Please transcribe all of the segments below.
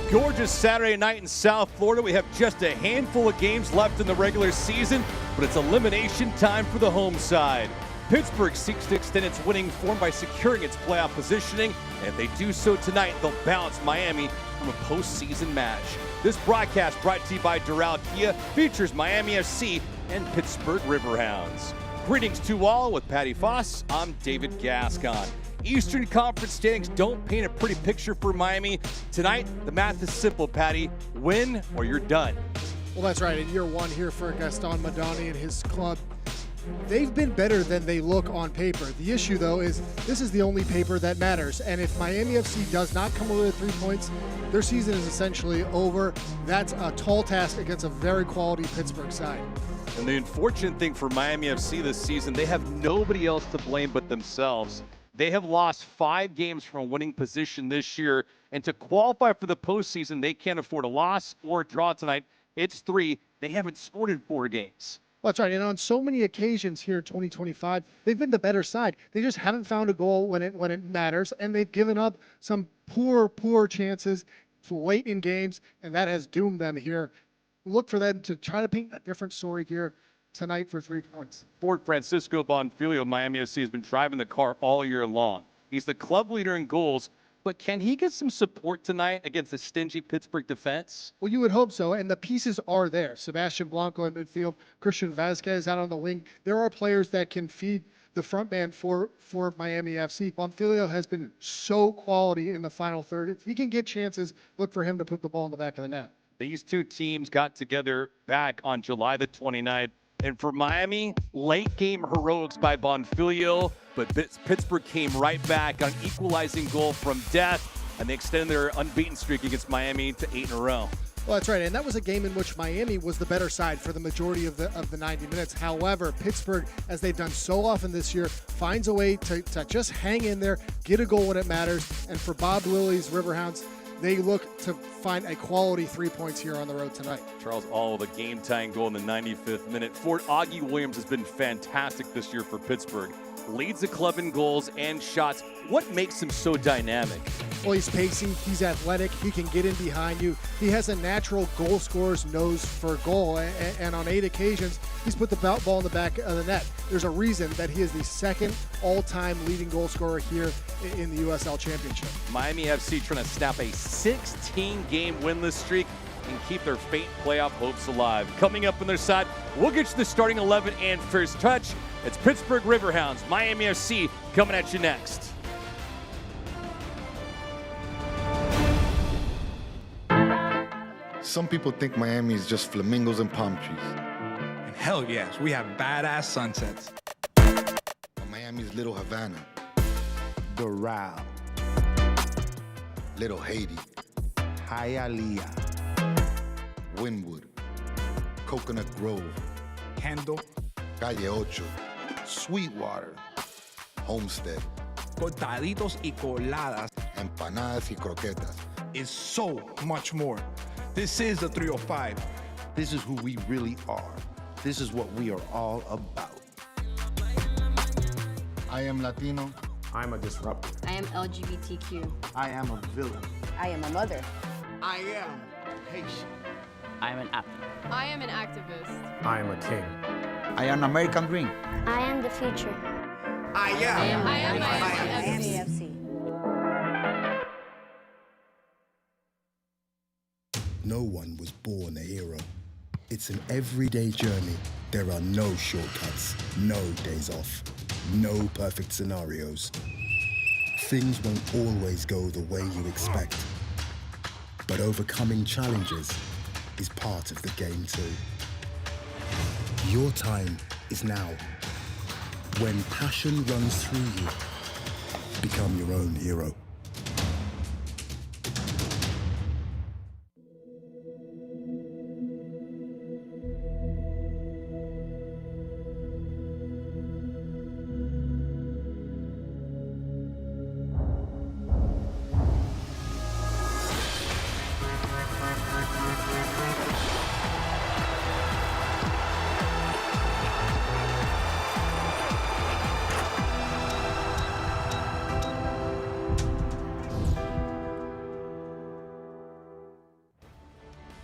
a gorgeous Saturday night in South Florida. We have just a handful of games left in the regular season, but it's elimination time for the home side. Pittsburgh seeks to extend its winning form by securing its playoff positioning, and if they do so tonight, they'll bounce Miami from a postseason match. This broadcast, brought to you by Doral Kia, features Miami FC and Pittsburgh Riverhounds. Greetings to all. With Patty Foss, I'm David Gascon. Eastern Conference standings don't paint a pretty picture for Miami. Tonight, the math is simple, Patty. Win or you're done. Well, that's right. In year one here for Gaston Madani and his club, they've been better than they look on paper. The issue, though, is this is the only paper that matters. And if Miami FC does not come away with 3 points, their season is essentially over. That's a tall task against a very quality Pittsburgh side. And the unfortunate thing for Miami FC this season, they have nobody else to blame but themselves. They have lost 5 games from a winning position this year, and to qualify for the postseason, they can't afford a loss or a draw tonight. It's 3. They haven't scored in 4 games. Well, that's right. And on so many occasions here in 2025, they've been the better side. They just haven't found a goal when it matters, and they've given up some poor chances late in games, and that has doomed them here. Look for them to try to paint a different story here tonight for 3 points. Ford Francisco Bonfilio, Miami FC, has been driving the car all year long. He's the club leader in goals, but can he get some support tonight against the stingy Pittsburgh defense? Well, you would hope so, and the pieces are there. Sebastian Blanco in midfield, Christian Vasquez out on the wing. There are players that can feed the front man for Miami FC. Bonfilio has been so quality in the final third. If he can get chances, look for him to put the ball in the back of the net. These two teams got together back on July the 29th. And for Miami, late game heroics by Bonfilio, but Pittsburgh came right back on equalizing goal from death, and they extended their unbeaten streak against Miami to 8 in a row. Well, that's right, and that was a game in which Miami was the better side for the majority of the 90 minutes. However, Pittsburgh, as they've done so often this year, finds a way to just hang in there, get a goal when it matters, and for Bob Lilly's Riverhounds, they look to find a quality 3 points here on the road tonight. Charles All with a game-tying goal in the 95th minute. Fort Augie Williams has been fantastic this year for Pittsburgh. Leads the club in goals and shots. What makes him so dynamic? Well, he's pacing, he's athletic, he can get in behind you. He has a natural goal scorer's nose for goal, and on 8 occasions, he's put the ball in the back of the net. There's a reason that he is the second all-time leading goal scorer here in the USL Championship. Miami FC trying to snap a 16-game winless streak and keep their faint playoff hopes alive. Coming up on their side, we'll get you the starting 11 and first touch. It's Pittsburgh Riverhounds, Miami FC coming at you next. Some people think Miami is just flamingos and palm trees. And hell yes, we have badass sunsets. But Miami's Little Havana, Doral, Little Haiti, Hialeah, Wynwood, Coconut Grove, Kendall, Calle Ocho, Sweetwater, Homestead, cortaditos y coladas empanadas y croquetas. is so much more. This is the 305. This is who we really are. This is what we are all about. I am Latino. I'm a disruptor. I am LGBTQ. I am a villain. I am a mother. I am Haitian. I am an athlete. I am an activist. I am a king. I am American dream. I am the future. I am. I am Miami FC. No one was born a hero. It's an everyday journey. There are no shortcuts, no days off, no perfect scenarios. Things won't always go the way you expect. But overcoming challenges is part of the game too. Your time is now. When passion runs through you, become your own hero.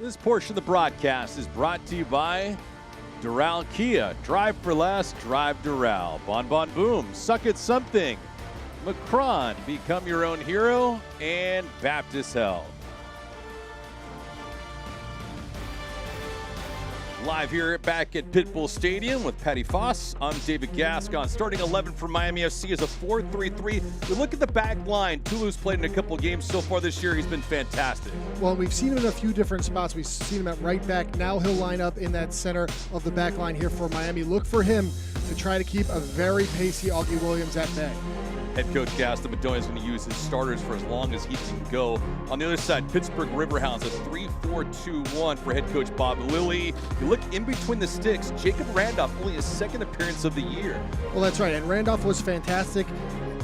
This portion of the broadcast is brought to you by Doral Kia. Drive for less, drive Doral. Bon Bon Boom, suck at something. Macron, become your own hero. And Baptist Health. Live here back at Pitbull Stadium with Patty Foss. I'm David Gascon. Starting 11 for Miami FC is a 4-3-3. We look at the back line. Tulu's played in a couple games so far this year. He's been fantastic. Well, we've seen him in a few different spots. We've seen him at right back. Now he'll line up in that center of the back line here for Miami. Look for him to try to keep a very pacey Augie Williams at bay. Head coach Gaston Bedoya is going to use his starters for as long as he can go. On the other side, Pittsburgh Riverhounds, a 3-4-2-1 for head coach Bob Lilly. You look in between the sticks, Jacob Randolph, only his second appearance of the year. Well, that's right, and Randolph was fantastic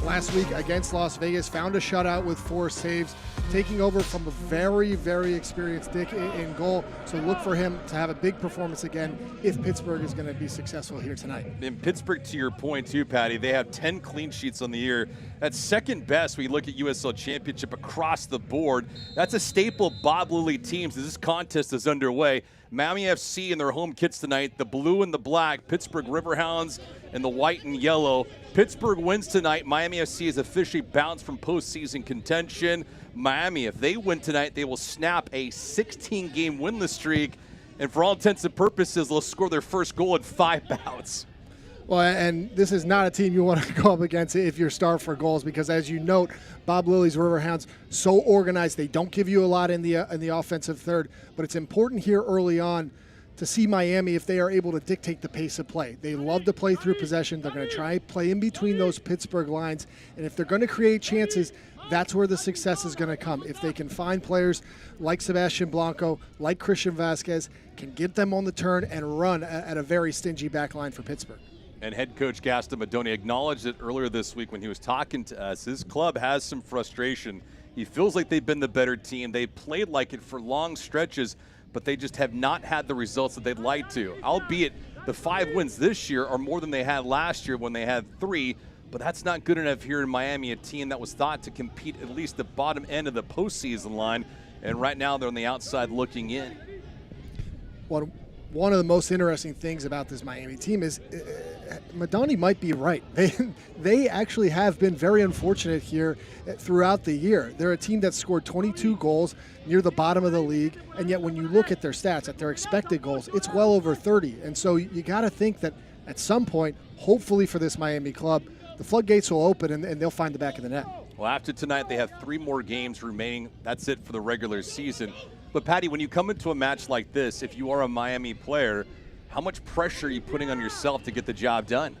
last week against Las Vegas, found a shutout with 4 saves, taking over from a very, very experienced Dick in goal. So look for him to have a big performance again if Pittsburgh is going to be successful here tonight. In Pittsburgh, to your point too, Patty, they have 10 clean sheets on the year. That's second best when you look at USL Championship across the board. That's a staple of Bob Lilly teams as this contest is underway. Miami FC in their home kits tonight, the blue and the black, Pittsburgh Riverhounds and the white and yellow. Pittsburgh wins tonight. Miami FC is officially bounced from postseason contention. Miami, if they win tonight, they will snap a 16-game winless streak, and for all intents and purposes, they'll score their first goal in 5 bouts. Well, and this is not a team you want to go up against if you're starved for goals, because as you note, Bob Lilly's Riverhounds so organized. They don't give you a lot in the offensive third, but it's important here early on to see Miami if they are able to dictate the pace of play. They love to play through possession. They're going to try and play in between those Pittsburgh lines, and if they're going to create chances, that's where the success is going to come. If they can find players like Sebastian Blanco, like Christian Vasquez, can get them on the turn and run at a very stingy back line for Pittsburgh. And head coach Gaston Bedoya acknowledged it earlier this week when he was talking to us. His club has some frustration. He feels like they've been the better team. They played like it for long stretches, but they just have not had the results that they'd like to. Albeit the 5 wins this year are more than they had last year when they had 3, but that's not good enough here in Miami, a team that was thought to compete at least the bottom end of the postseason line, and right now they're on the outside looking in. One of the most interesting things about this Miami team is Madani might be right. They actually have been very unfortunate here throughout the year. They're a team that scored 22 goals near the bottom of the league, and yet when you look at their stats, at their expected goals, it's well over 30. And so you got to think that at some point, hopefully for this Miami club, the floodgates will open and they'll find the back of the net. Well, after tonight, they have 3 more games remaining. That's it for the regular season. But, Patty, when you come into a match like this, if you are a Miami player, how much pressure are you putting on yourself to get the job done?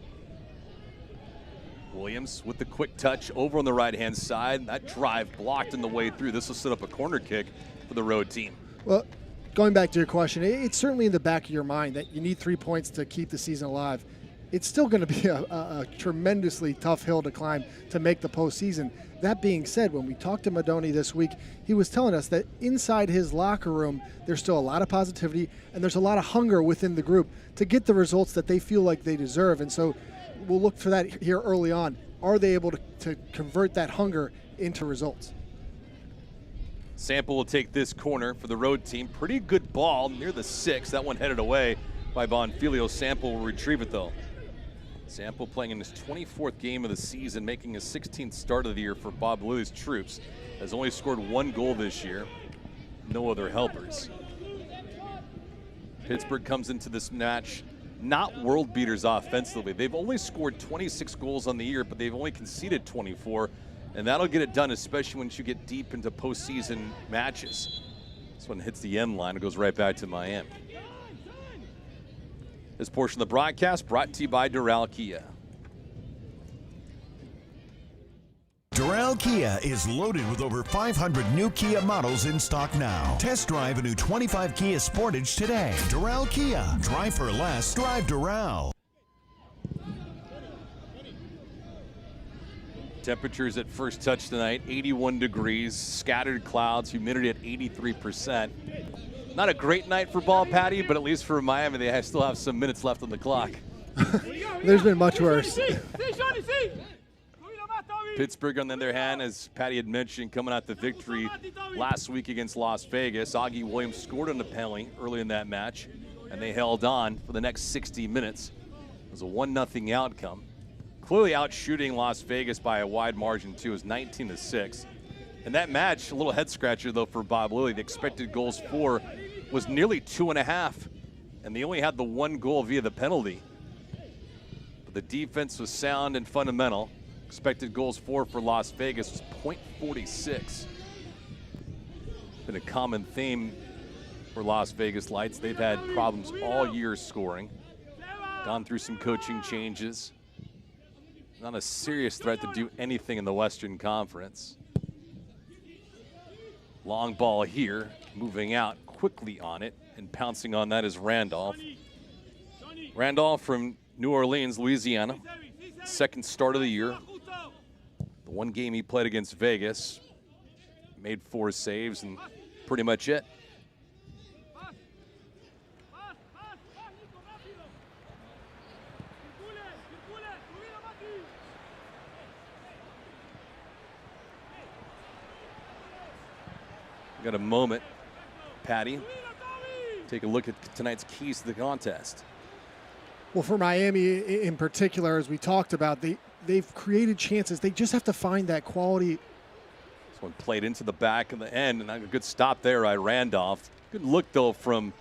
Williams with the quick touch over on the right-hand side. That drive blocked in the way through. This will set up a corner kick for the road team. Well, going back to your question, it's certainly in the back of your mind that you need 3 points to keep the season alive. It's still going to be a tremendously tough hill to climb to make the postseason. That being said, when we talked to Madoni this week, he was telling us that inside his locker room, there's still a lot of positivity and there's a lot of hunger within the group to get the results that they feel like they deserve. And so we'll look for that here early on. Are they able to convert that hunger into results? Sample will take this corner for the road team. Pretty good ball near the 6. That one headed away by Bonfilio. Sample will retrieve it, though. Sample playing in his 24th game of the season, making his 16th start of the year for Bob Lilly's troops. Has only scored 1 goal this year. No other helpers. Pittsburgh comes into this match not world beaters offensively. They've only scored 26 goals on the year, but they've only conceded 24. And that'll get it done, especially once you get deep into postseason matches. This one hits the end line. It goes right back to Miami. This portion of the broadcast brought to you by Doral Kia. Doral Kia is loaded with over 500 new Kia models in stock now. Test drive a new 25 Kia Sportage today. Doral Kia. Drive for less. Drive Doral. Temperatures at first touch tonight, 81 degrees, scattered clouds, humidity at 83%. Not a great night for ball, Patty, but at least for Miami, they still have some minutes left on the clock. There's been much worse. Pittsburgh, on the other hand, as Patty had mentioned, coming out the victory last week against Las Vegas. Augie Williams scored on the penalty early in that match, and they held on for the next 60 minutes. It was a 1-0 outcome. Clearly out shooting Las Vegas by a wide margin, too. It was 19-6. And that match, a little head scratcher, though, for Bob Lilly. The expected goals for was nearly 2.5, and they only had the 1 goal via the penalty. But the defense was sound and fundamental. Expected goals for Las Vegas was .46. Been a common theme for Las Vegas Lights. They've had problems all year scoring. Gone through some coaching changes. Not a serious threat to do anything in the Western Conference. Long ball here, moving out quickly on it, and pouncing on that is Randolph. Randolph from New Orleans, Louisiana. Second start of the year. The one game he played against Vegas, made 4 saves and pretty much it. Got a moment, Patty. Take a look at tonight's keys to the contest. Well, for Miami in particular, as we talked about, they've created chances. They just have to find that quality. This one played into the back of the end, and a good stop there by Randolph. Good look, though, from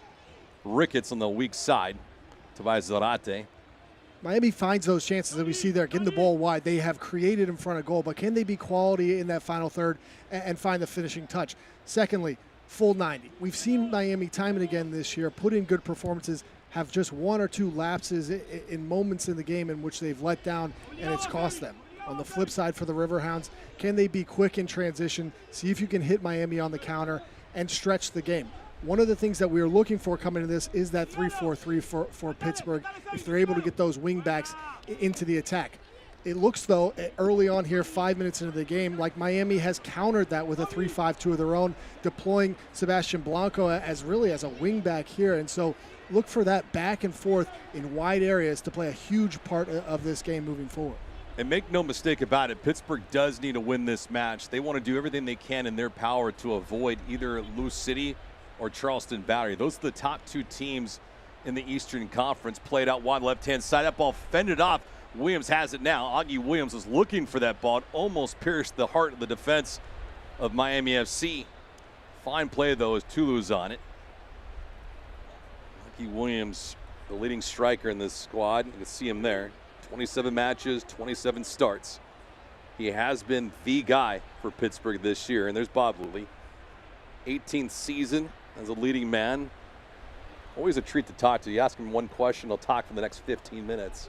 Ricketts on the weak side. Tobias Zarate. Miami finds those chances that we see there, getting the ball wide. They have created in front of goal, but can they be quality in that final third and find the finishing touch? Secondly, full 90. We've seen Miami time and again this year put in good performances, have just 1 or 2 lapses in moments in the game in which they've let down, and it's cost them. On the flip side for the Riverhounds, can they be quick in transition, see if you can hit Miami on the counter, and stretch the game? One of the things that we are looking for coming into this is that 3-4-3 for Pittsburgh, if they're able to get those wing backs into the attack. It looks, though, early on here, 5 minutes into the game, like Miami has countered that with a 3-5-2 of their own, deploying Sebastian Blanco as a wing back here. And so look for that back and forth in wide areas to play a huge part of this game moving forward. And make no mistake about it, Pittsburgh does need to win this match. They want to do everything they can in their power to avoid either Lou City or Charleston Battery. Those are the top 2 teams in the Eastern Conference. Played out wide left-hand side. That ball fended off. Williams has it now. Augie Williams was looking for that ball. It almost pierced the heart of the defense of Miami FC. Fine play, though, as Toulouse on it. Augie Williams, the leading striker in this squad. You can see him there. 27 matches, 27 starts. He has been the guy for Pittsburgh this year. And there's Bob Lilly. 18th season as a leading man. Always a treat to talk to. You ask him one question, he'll talk for the next 15 minutes.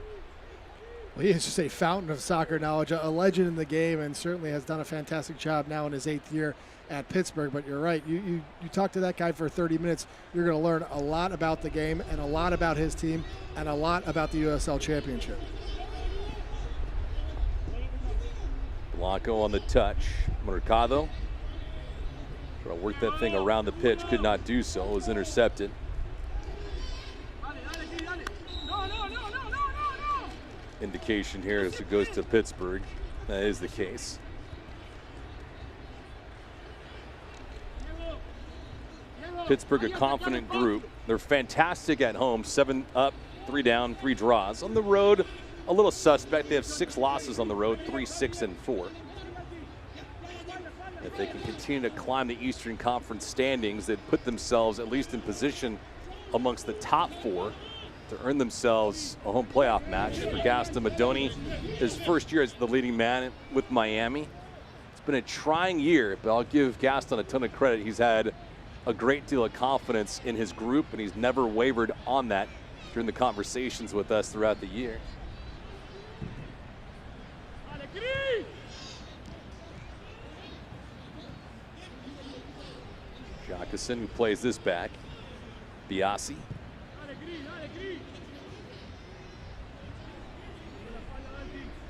Well, he is just a fountain of soccer knowledge, a legend in the game, and certainly has done a fantastic job now in his 8th year at Pittsburgh. But you're right, you talk to that guy for 30 minutes, you're going to learn a lot about the game and a lot about his team and a lot about the USL Championship. Blanco on the touch. Mercado trying to work that thing around the pitch, could not do so, was intercepted. Indication here as it goes to Pittsburgh. That is the case. Pittsburgh, a confident group. They're fantastic at home. 7 up, 3 down, 3 draws. On the road, a little suspect. They have 6 losses on the road, 3, 6, and 4. If they can continue to climb the Eastern Conference standings, they'd put themselves at least in position amongst the top 4 to earn themselves a home playoff match. For Gaston Madoni, his first year as the leading man with Miami. It's been a trying year, but I'll give Gaston a ton of credit. He's had a great deal of confidence in his group, and he's never wavered on that during the conversations with us throughout the year. Jacqueson, who plays this back. Biasi.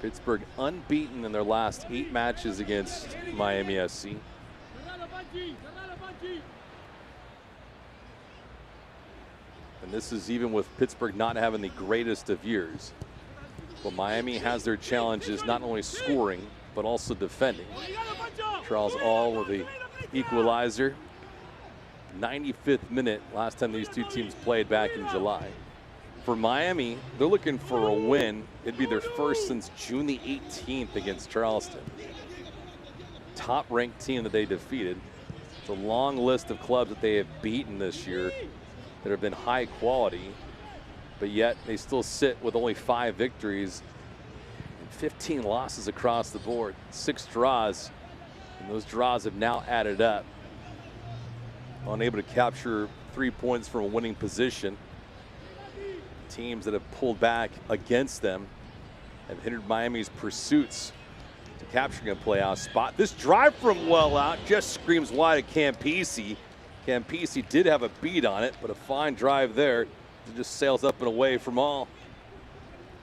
Pittsburgh unbeaten in their last 8 matches against Miami FC. And this is even with Pittsburgh not having the greatest of years. But Miami has their challenges, not only scoring, but also defending. Charles All with the equalizer. 95th minute last time these two teams played back in July. For Miami, they're looking for a win. It'd be their first since June the 18th against Charleston. Top-ranked team that they defeated. It's a long list of clubs that they have beaten this year that have been high quality, but yet they still sit with only 5 victories and 15 losses across the board. 6 draws, and those draws have now added up. Unable to capture 3 points from a winning position. Teams that have pulled back against them have hindered Miami's pursuits to capturing a playoff spot. This drive from well out just screams wide at Campisi. Campisi did have a beat on it, but a fine drive there. It just sails up and away from All.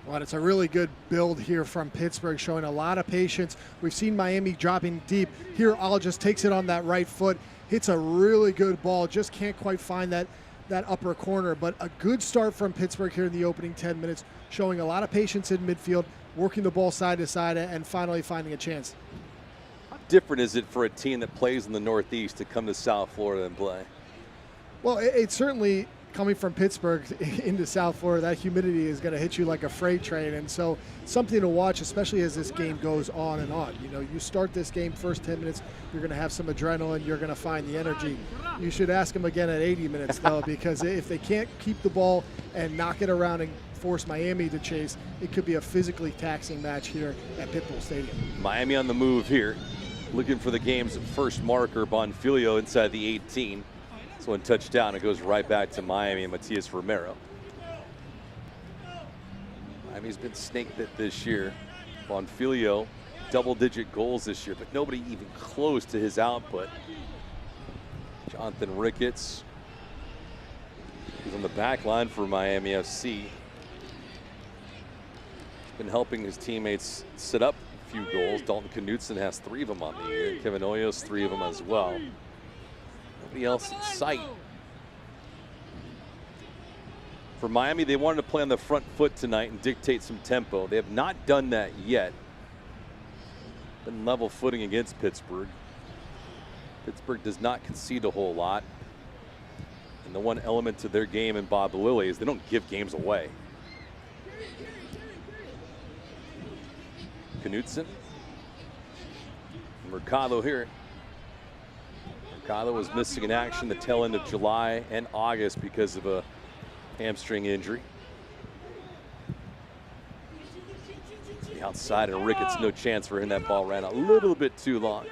Well, it's a really good build here from Pittsburgh, showing a lot of patience. We've seen Miami dropping deep. Here, All just takes it on that right foot, hits a really good ball, just can't quite find that upper corner. But a good start from Pittsburgh here in the opening 10 minutes, showing a lot of patience in midfield, working the ball side to side, and finally finding a chance. How different is it for a team that plays in the Northeast to come to South Florida and play? Well, it's certainly coming from Pittsburgh into South Florida. That humidity is going to hit you like a freight train, and so something to watch, especially as this game goes on and on. You know, you start this game, first 10 minutes, you're going to have some adrenaline, you're going to find the energy. You should ask them again at 80 minutes, though, because if they can't keep the ball and knock it around and force Miami to chase, it could be a physically taxing match here at Pitbull Stadium. Miami on the move here, looking for the game's first marker. Bonfilio inside the 18. So one touchdown, it goes right back to Miami and Matias Romero. Miami's been snake bit this year. Bonfilio, double-digit goals this year, but nobody even close to his output. Jonathan Ricketts, who's on the back line for Miami FC. He's been helping his teammates set up a few goals. Dalton Knutson has 3 of them on the year. Kevin Hoyos, 3 of them as well. Nobody else in sight. For Miami, they wanted to play on the front foot tonight and dictate some tempo. They have not done that yet. Been level footing against Pittsburgh. Pittsburgh does not concede a whole lot. And the one element to their game in Bob Lilly is they don't give games away. Knutson. Mercado here. Mercado was missing in action the tail end of July and August because of a hamstring injury. The outside, and Ricketts, no chance for him. That ball ran a little bit too long.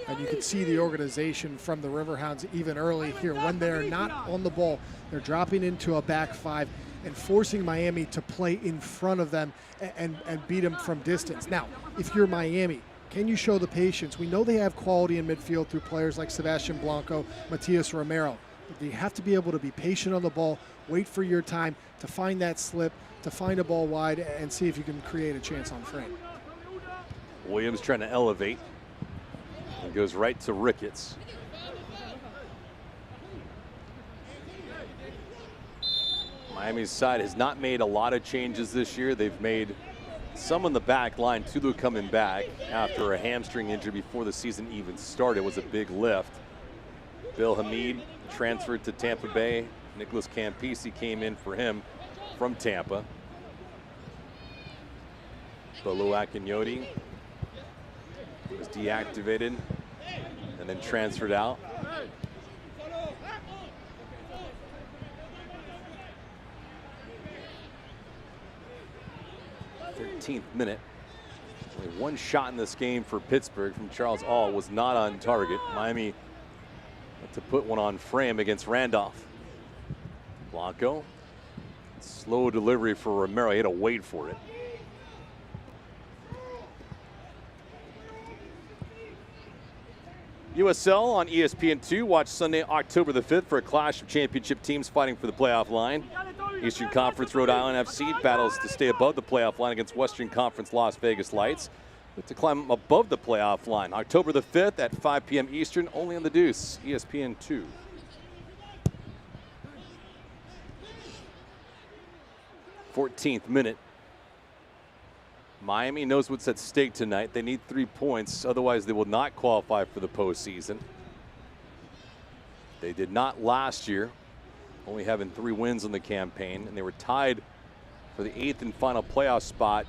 And you can see the organization from the Riverhounds even early here. When they're not on the ball, they're dropping into a back 5 and forcing Miami to play in front of them and beat them from distance. Now, if you're Miami, can you show the patience? We know they have quality in midfield through players like Sebastian Blanco, Matias Romero, but you have to be able to be patient on the ball, wait for your time to find that slip, to find a ball wide, and see if you can create a chance on frame. Williams trying to elevate and goes right to Ricketts. Miami's side has not made a lot of changes this year. They've made some on the back line. Tulu coming back after a hamstring injury before the season even started. It was a big lift. Bill Hamid transferred to Tampa Bay. Nicholas Campisi came in for him from Tampa. Bolu Akinyoti was deactivated and then transferred out. Minute. Only one shot in this game for Pittsburgh from Charles All was not on target. Miami had to put one on frame against Randolph. Blanco, slow delivery for Romero. He had to wait for it. USL on ESPN2. Watch Sunday, October the 5th for a clash of championship teams fighting for the playoff line. Eastern Conference Rhode Island FC battles to stay above the playoff line against Western Conference Las Vegas Lights. To climb above the playoff line. October the 5th at 5 p.m. Eastern, only on the Deuce, ESPN2. '14th minute. Miami knows what's at stake tonight. They need 3 points, otherwise they will not qualify for the postseason. They did not last year, only having 3 wins on the campaign, and they were tied for the 8th and final playoff spot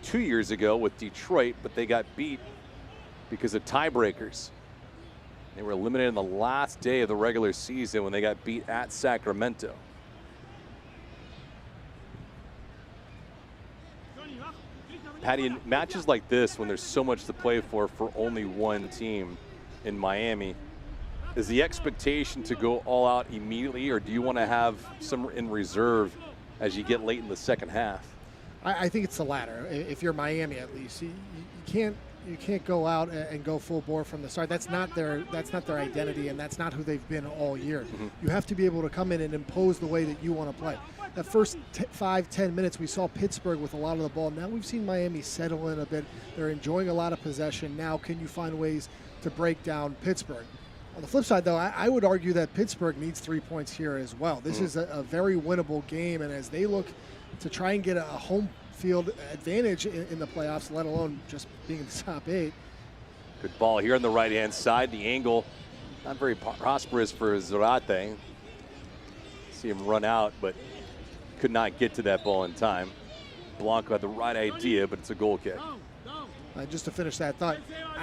2 years ago with Detroit, but they got beat because of tiebreakers. They were eliminated on the last day of the regular season when they got beat at Sacramento. Patty, in matches like this, when there's so much to play for only one team in Miami, is the expectation to go all out immediately, or do you want to have some in reserve as you get late in the second half? I think it's the latter. If you're Miami, at least you can't go out and go full bore from the start. That's not their identity, and that's not who they've been all year. You have to be able to come in and impose the way that you want to play. The first 5-10 minutes, we saw Pittsburgh with a lot of the ball. Now we've seen Miami settle in a bit. They're enjoying a lot of possession. Now can you find ways to break down Pittsburgh? On the flip side, though, I would argue that Pittsburgh needs 3 points here as well. This is a very winnable game, and as they look to try and get a home field advantage in the playoffs, let alone just being in the top 8. Good ball here on the right-hand side. The angle, not very prosperous for Zarate. See him run out, but could not get to that ball in time. Blanco had the right idea, but it's a goal kick. Just to finish that thought,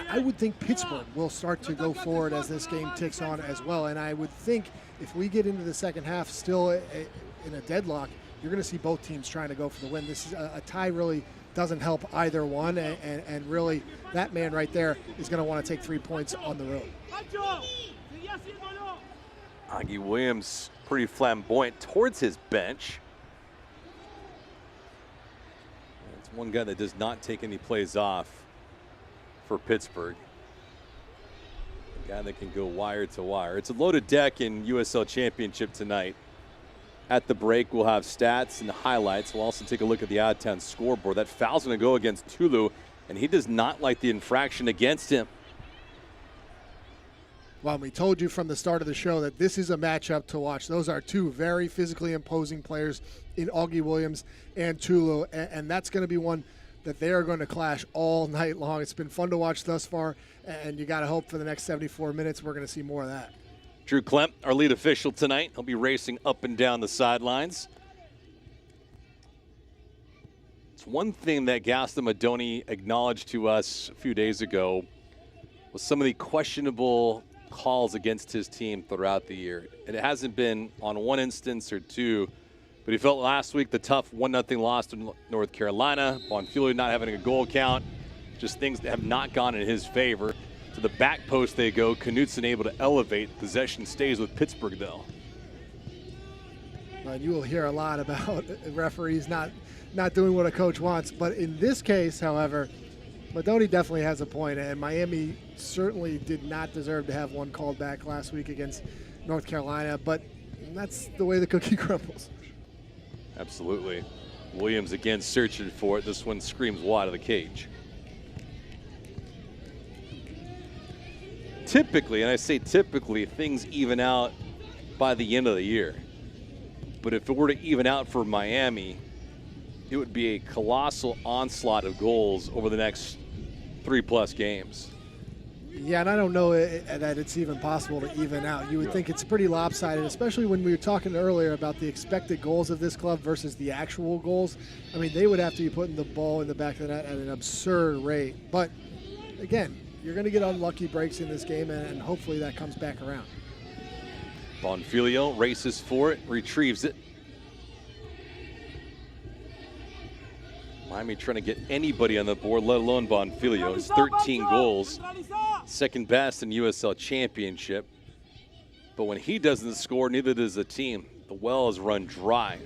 I would think Pittsburgh will start to go forward as this game ticks on as well. And I would think if we get into the second half still in a deadlock, you're going to see both teams trying to go for the win. This is a tie really doesn't help either one. And really, that man right there is going to want to take 3 points on the road. Augie Williams pretty flamboyant towards his bench. It's one guy that does not take any plays off for Pittsburgh. A guy that can go wire to wire. It's a loaded deck in USL Championship tonight. At the break, we'll have stats and highlights. We'll also take a look at the out-of-town scoreboard. That foul's going to go against Tulu, and he does not like the infraction against him. Well, we told you from the start of the show that this is a matchup to watch. Those are 2 very physically imposing players in Augie Williams and Tulu, and that's going to be one that they are going to clash all night long. It's been fun to watch thus far, and you got to hope for the next 74 minutes we're going to see more of that. Drew Klemp, our lead official tonight. He'll be racing up and down the sidelines. It's one thing that Gaston Madoni acknowledged to us a few days ago was some of the questionable calls against his team throughout the year. And it hasn't been on one instance or two, but he felt last week the tough 1-0 loss to North Carolina, Bonfiglio not having a goal count, just things that have not gone in his favor. To the back post they go. Knutson able to elevate. Possession stays with Pittsburgh, though. You will hear a lot about referees not doing what a coach wants. But in this case, however, Madoni definitely has a point, and Miami certainly did not deserve to have one called back last week against North Carolina. But that's the way the cookie crumbles. Absolutely. Williams again searching for it. This one screams wide of the cage. Typically, and I say typically, things even out by the end of the year. But if it were to even out for Miami, it would be a colossal onslaught of goals over the next 3+ games. Yeah, and I don't know that it's even possible to even out. You would think it's pretty lopsided, especially when we were talking earlier about the expected goals of this club versus the actual goals. I mean, they would have to be putting the ball in the back of the net at an absurd rate. But, again, you're going to get unlucky breaks in this game, and hopefully that comes back around. Bonfiglio races for it, retrieves it. Miami trying to get anybody on the board, let alone Bonfiglio. His 13 goals, second best in USL Championship. But when he doesn't score, neither does the team. The well is run dry.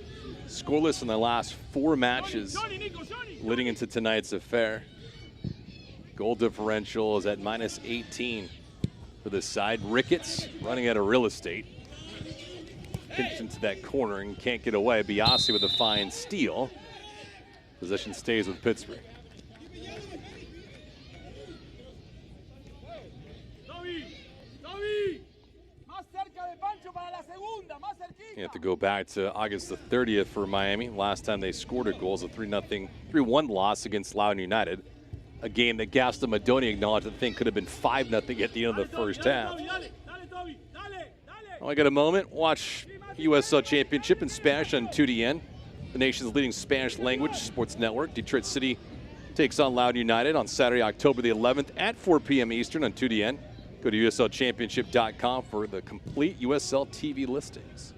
Scoreless in the last 4 matches leading into tonight's affair. Goal differential is at -18 for the side. Ricketts running out of real estate. Pinched into that corner and can't get away. Biasi with a fine steal. Possession stays with Pittsburgh. Más cerca de Pancho para la segunda, más You have to go back to August the 30th for Miami. Last time they scored a goal was a 3-1 loss against Loudoun United. A game that Gaston Madoni acknowledged that the thing could have been 5-0 at the end of the first half. I got a moment. Watch USL Championship in Spanish on 2DN, the nation's leading Spanish language sports network. Detroit City takes on Loudoun United on Saturday, October the 11th at 4 p.m. Eastern on 2DN. Go to USLChampionship.com for the complete USL TV listings.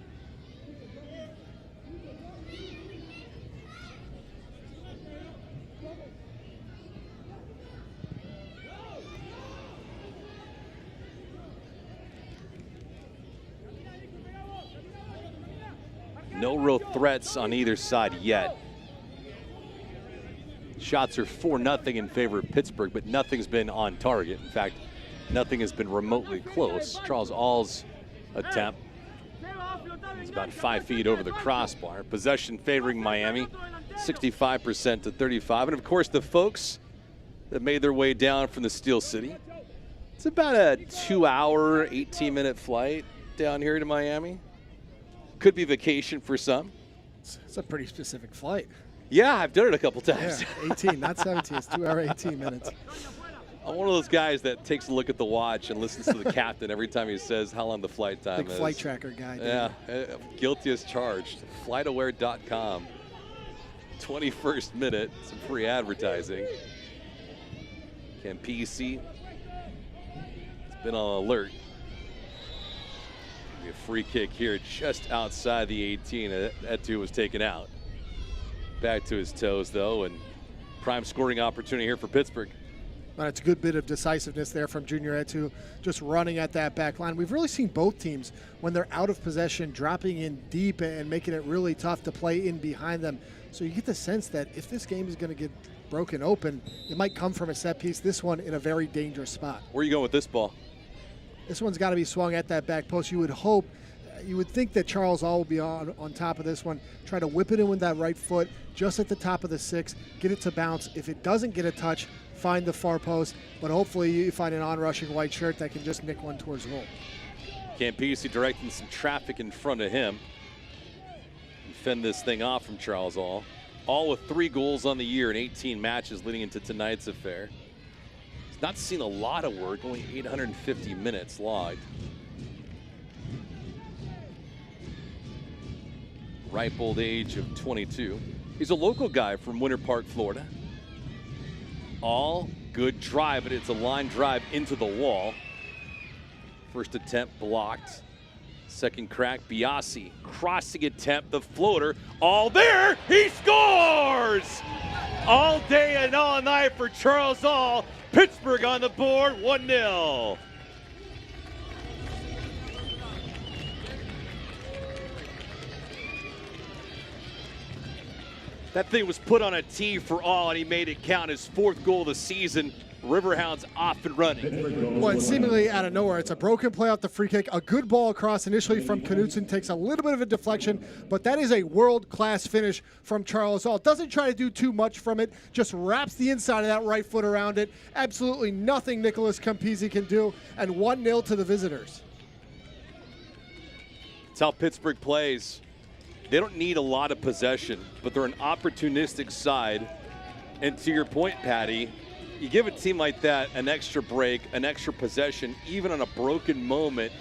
No real threats on either side yet. Shots are 4-0 in favor of Pittsburgh, but nothing's been on target. In fact, nothing has been remotely close. Charles All's attempt is about 5 feet over the crossbar. Possession favoring Miami, 65% to 35. And of course, the folks that made their way down from the Steel City. It's about a 2-hour, 18-minute flight down here to Miami. Could be vacation for some. It's a pretty specific flight. Yeah, I've done it a couple times. Yeah, 18, not 17. It's 2 hour, 18 minutes. I'm one of those guys that takes a look at the watch and listens to the captain every time he says how long the flight time Big is. flight tracker guy. Yeah, guilty as charged. FlightAware.com. 21st minute, some free advertising. Campisi has been on alert. A free kick here just outside the 18. Etu was taken out. Back to his toes, though, and prime scoring opportunity here for Pittsburgh. Well, it's a good bit of decisiveness there from Junior Etu, just running at that back line. We've really seen both teams, when they're out of possession, dropping in deep and making it really tough to play in behind them. So you get the sense that if this game is going to get broken open, it might come from a set piece. This one in a very dangerous spot. Where are you going with this ball? This one's got to be swung at that back post. You would hope, you would think that Charles All will be on top of this one. Try to whip it in with that right foot, just at the top of the 6, get it to bounce. If it doesn't get a touch, find the far post. But hopefully you find an on-rushing white shirt that can just nick one towards goal. Campisi directing some traffic in front of him. And fend this thing off from Charles All. All with 3 goals on the year in 18 matches leading into tonight's affair. Not seen a lot of work, only 850 minutes logged. Ripe old age of 22. He's a local guy from Winter Park, Florida. All good drive, but it's a line drive into the wall. First attempt blocked. Second crack, Biasi. Crossing attempt, the floater. All there, he scores! All day and all night for Charles All. Pittsburgh on the board, 1-0. That thing was put on a tee for All, and he made it count. His 4th goal of the season. Riverhounds off and running. Well, and seemingly out of nowhere, it's a broken play off the free kick. A good ball across initially from Knutson, takes a little bit of a deflection, but that is a world-class finish from Charles All. Doesn't try to do too much from it, just wraps the inside of that right foot around it. Absolutely nothing Nicholas Campisi can do, and 1-0 to the visitors. That's how Pittsburgh plays. They don't need a lot of possession, but they're an opportunistic side. And to your point, Patty, you give a team like that an extra break, an extra possession, even on a broken moment,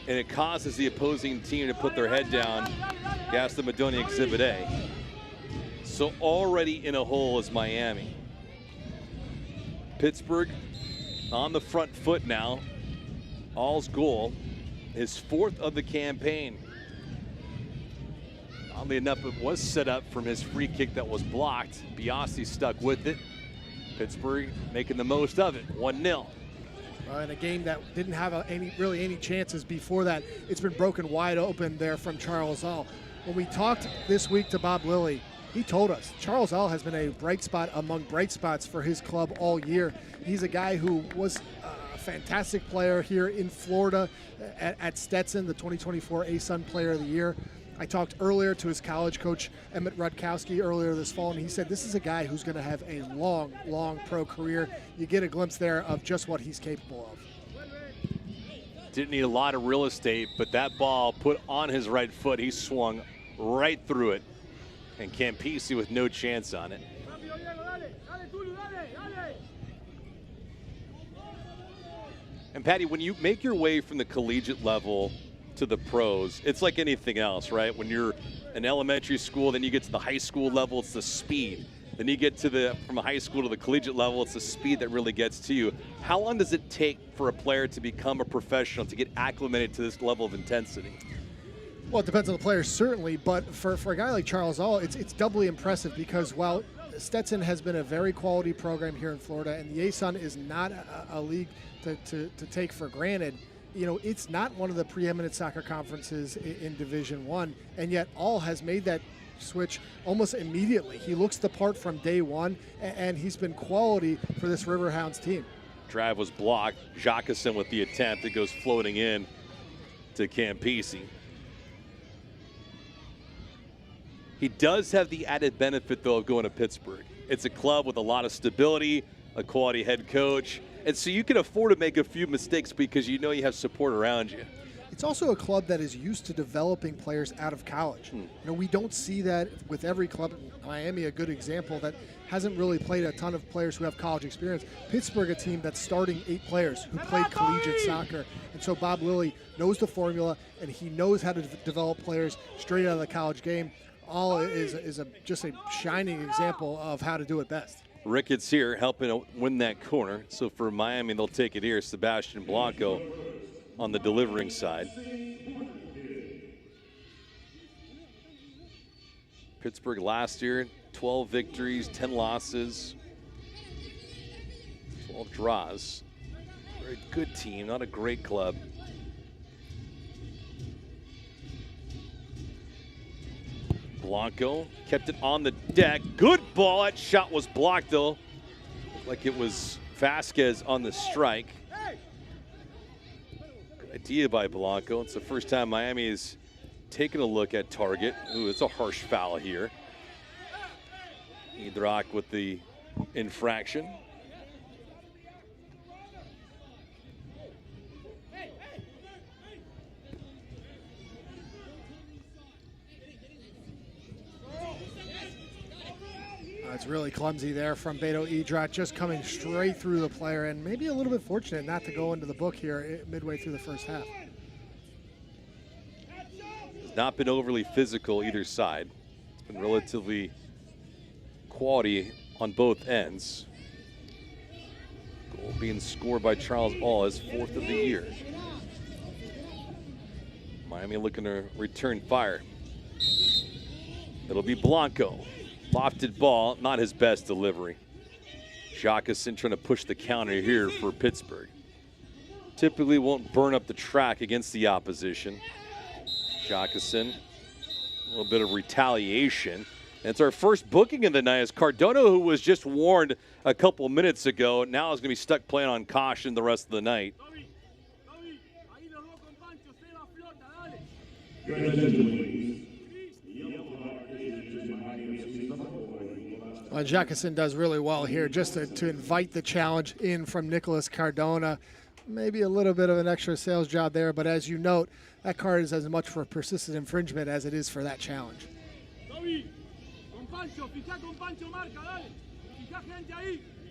and it causes the opposing team to put their head down. Gaston Madoni, Exhibit A. So already in a hole is Miami. Pittsburgh on the front foot now. All's goal, his 4th of the campaign. Oddly enough, it was set up from his free kick that was blocked. Biasi stuck with it. Pittsburgh making the most of it, 1-0. In a game that didn't have really any chances before that, it's been broken wide open there from Charles All. When we talked this week to Bob Lilly, he told us Charles All has been a bright spot among bright spots for his club all year. He's a guy who was a fantastic player here in Florida at Stetson, the 2024 ASUN Player of the Year. I talked earlier to his college coach, Emmett Rutkowski, earlier this fall, and he said this is a guy who's going to have a long, long pro career. You get a glimpse there of just what he's capable of. Didn't need a lot of real estate, but that ball put on his right foot, he swung right through it. And Campisi with no chance on it. And Patty, when you make your way from the collegiate level to the pros, it's like anything else, right? When you're in elementary school, then you get to the high school level, it's the speed. Then you get to from a high school to the collegiate level, it's the speed that really gets to you. How long does it take for a player to become a professional, to get acclimated to this level of intensity? Well, it depends on the player, certainly, but for a guy like Charles All, it's doubly impressive because while Stetson has been a very quality program here in Florida, and the ASUN is not a league to take for granted, you know, it's not one of the preeminent soccer conferences in Division I, and yet All has made that switch almost immediately. He looks the part from day one, and he's been quality for this Riverhounds team. Drive was blocked. Jacqueson with the attempt. It goes floating in to Campisi. He does have the added benefit, though, of going to Pittsburgh. It's a club with a lot of stability, a quality head coach, and so you can afford to make a few mistakes because you know you have support around you. It's also a club that is used to developing players out of college. You know, we don't see that with every club. Miami, a good example, that hasn't really played a ton of players who have college experience. Pittsburgh, a team that's starting 8 players who played collegiate soccer. And so Bob Lilly knows the formula, and he knows how to develop players straight out of the college game. All is just a shining example of how to do it best. Ricketts here helping win that corner. So for Miami, they'll take it here. Sebastian Blanco on the delivering side. Pittsburgh last year, 12 victories, 10 losses, 12 draws. Very good team, not a great club. Blanco kept it on the deck. Good ball. That shot was blocked, though. Looked like it was Vasquez on the strike. Good idea by Blanco. It's the first time Miami has taken a look at target. Ooh, it's a harsh foul here. Idrak with the infraction. It's really clumsy there from Beto Idrak, just coming straight through the player, and maybe a little bit fortunate not to go into the book here midway through the first half. It's not been overly physical either side. It's been relatively quality on both ends. Goal being scored by Charles All, his 4th of the year. Miami looking to return fire. It'll be Blanco. Lofted ball, not his best delivery. Jacqueson trying to push the counter here for Pittsburgh. Typically won't burn up the track against the opposition. Jacqueson, a little bit of retaliation. And it's our first booking of the night as Cardona, who was just warned a couple minutes ago, now is going to be stuck playing on caution the rest of the night. Well, Jacqueson does really well here just to invite the challenge in from Nicholas Cardona. Maybe a little bit of an extra sales job there, but as you note, that card is as much for a persistent infringement as it is for that challenge.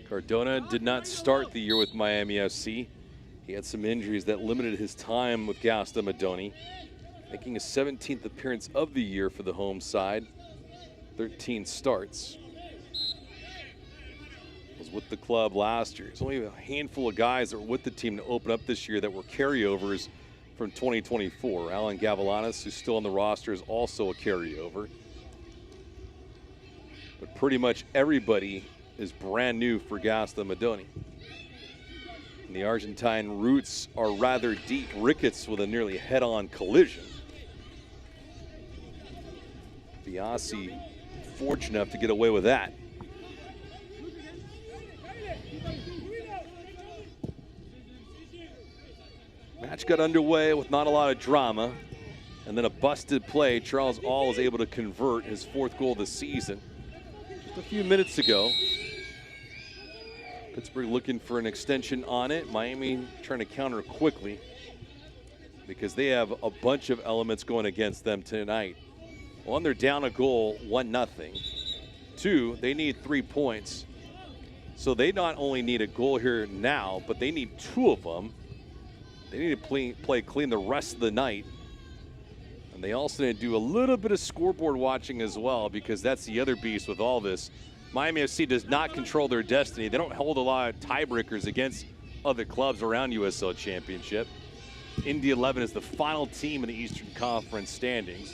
Cardona did not start the year with Miami FC. He had some injuries that limited his time with Gasta Madoni, making his 17th appearance of the year for the home side, 13 starts. Was with the club last year. There's only a handful of guys that were with the team to open up this year that were carryovers from 2024. Alan Gavilanis, who's still on the roster, is also a carryover. But pretty much everybody is brand new for Gasta Madoni. And the Argentine roots are rather deep. Ricketts with a nearly head-on collision. Biasi fortunate enough to get away with that. Match got underway with not a lot of drama, and then a busted play. Charles All was able to convert his 4th goal of the season just a few minutes ago. Pittsburgh looking for an extension on it. Miami trying to counter quickly. because they have a bunch of elements going against them tonight. One, they're down a goal, 1-0. Two, they need 3 points. So they not only need a goal here now, but they need 2 of them. They need to play clean the rest of the night. And they also need to do a little bit of scoreboard watching as well, because that's the other beast with all this. Miami FC does not control their destiny. They don't hold a lot of tiebreakers against other clubs around USL Championship. Indy 11 is the final team in the Eastern Conference standings.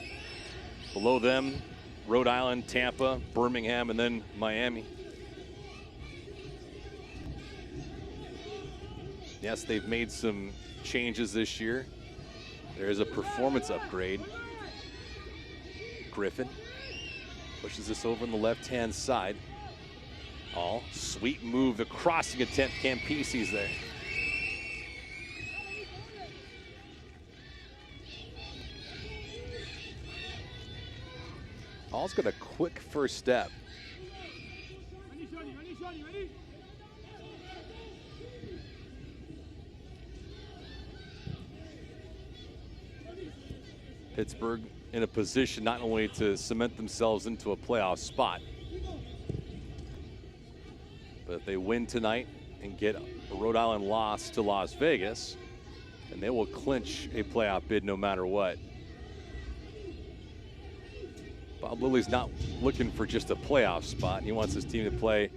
Below them, Rhode Island, Tampa, Birmingham, and then Miami. Yes, they've made some changes this year. There's a performance upgrade. Griffin pushes this over on the left-hand side. Oh, sweet move, the crossing attempt. Campisi's there. All's got a quick first step. Pittsburgh in a position not only to cement themselves into a playoff spot, but if they win tonight and get a Rhode Island loss to Las Vegas, and they will clinch a playoff bid no matter what. Bob Lilly's not looking for just a playoff spot. He wants his team to play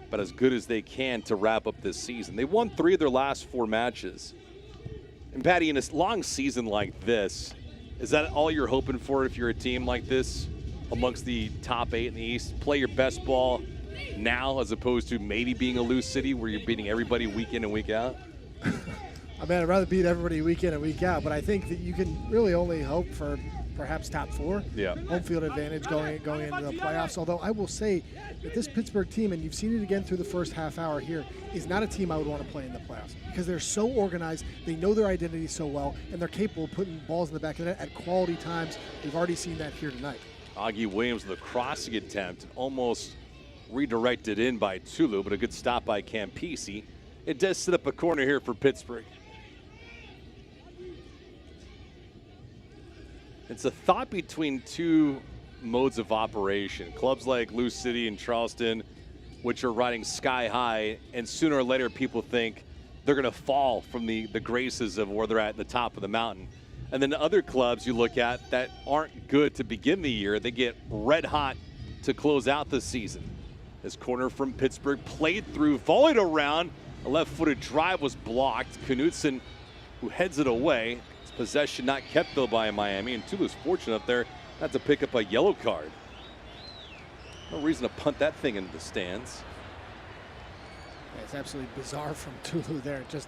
about as good as they can to wrap up this season. They won 3 of their last 4 matches. And Patty, in a long season like this, is that all you're hoping for if you're a team like this amongst the top 8 in the East? Play your best ball now as opposed to maybe being a loose city where you're beating everybody week in and week out? I mean, I'd rather beat everybody week in and week out, but I think that you can really only hope for perhaps top 4. Yeah. Home field advantage going into the playoffs. Although I will say that this Pittsburgh team, and you've seen it again through the first half hour here, is not a team I would want to play in the playoffs because they're so organized, they know their identity so well, and they're capable of putting balls in the back of the net at quality times. We've already seen that here tonight. Augie Williams with a crossing attempt, almost redirected in by Tulu, but a good stop by Campisi. It does set up a corner here for Pittsburgh. It's a thought between 2 modes of operation. Clubs like Lou City and Charleston, which are riding sky high, and sooner or later people think they're going to fall from the graces of where they're at the top of the mountain. And then other clubs you look at that aren't good to begin the year, they get red hot to close out the season. This corner from Pittsburgh played through, volleyed around, a left-footed drive was blocked. Knutson, who heads it away. Possession not kept though by Miami, and Tulu's fortunate up there not to pick up a yellow card. No reason to punt that thing into the stands. Yeah, it's absolutely bizarre from Tulu there. It just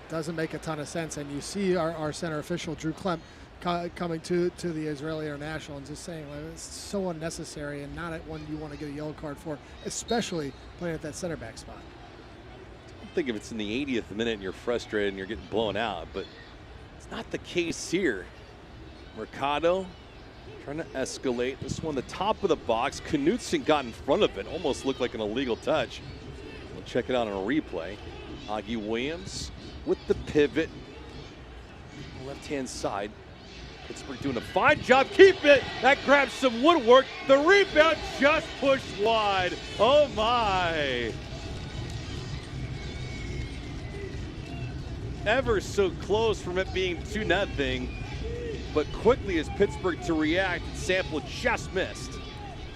doesn't make a ton of sense. And you see our center official, Drew Klemp, coming to the Israeli International and just saying, well, it's so unnecessary and not at one you want to get a yellow card for, especially playing at that center back spot. I don't think if it's in the 80th minute and you're frustrated and you're getting blown out, but it's not the case here. Mercado trying to escalate. This one, the top of the box. Knutson got in front of it. Almost looked like an illegal touch. We'll check it out on a replay. Augie Williams with the pivot. Left-hand side. Pittsburgh doing a fine job. Keep it. That grabs some woodwork. The rebound just pushed wide. Oh, my. Ever so close from it being 2-0, but quickly as Pittsburgh to react, Sample just missed.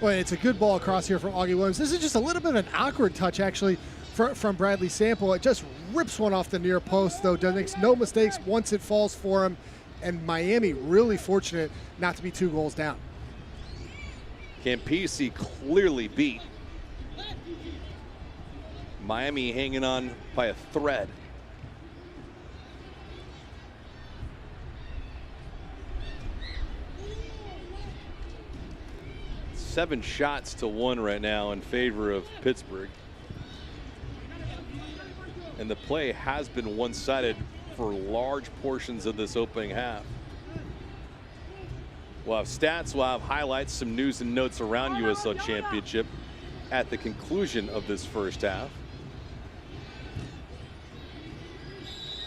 Well, it's a good ball across here from Augie Williams. This is just a little bit of an awkward touch, actually, from Bradley Sample. It just rips one off the near post, though. Makes no mistakes once it falls for him, and Miami really fortunate not to be 2 goals down. Campisi clearly beat. Miami hanging on by a thread. Seven shots to 1 right now in favor of Pittsburgh. And the play has been one-sided for large portions of this opening half. We'll have stats, we'll have highlights, some news and notes around USL Championship at the conclusion of this first half.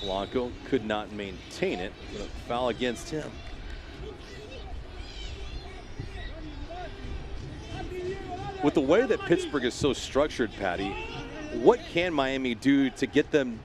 Blanco could not maintain it, but a foul against him. With the way that Pittsburgh is so structured, Patty, what can Miami do to get them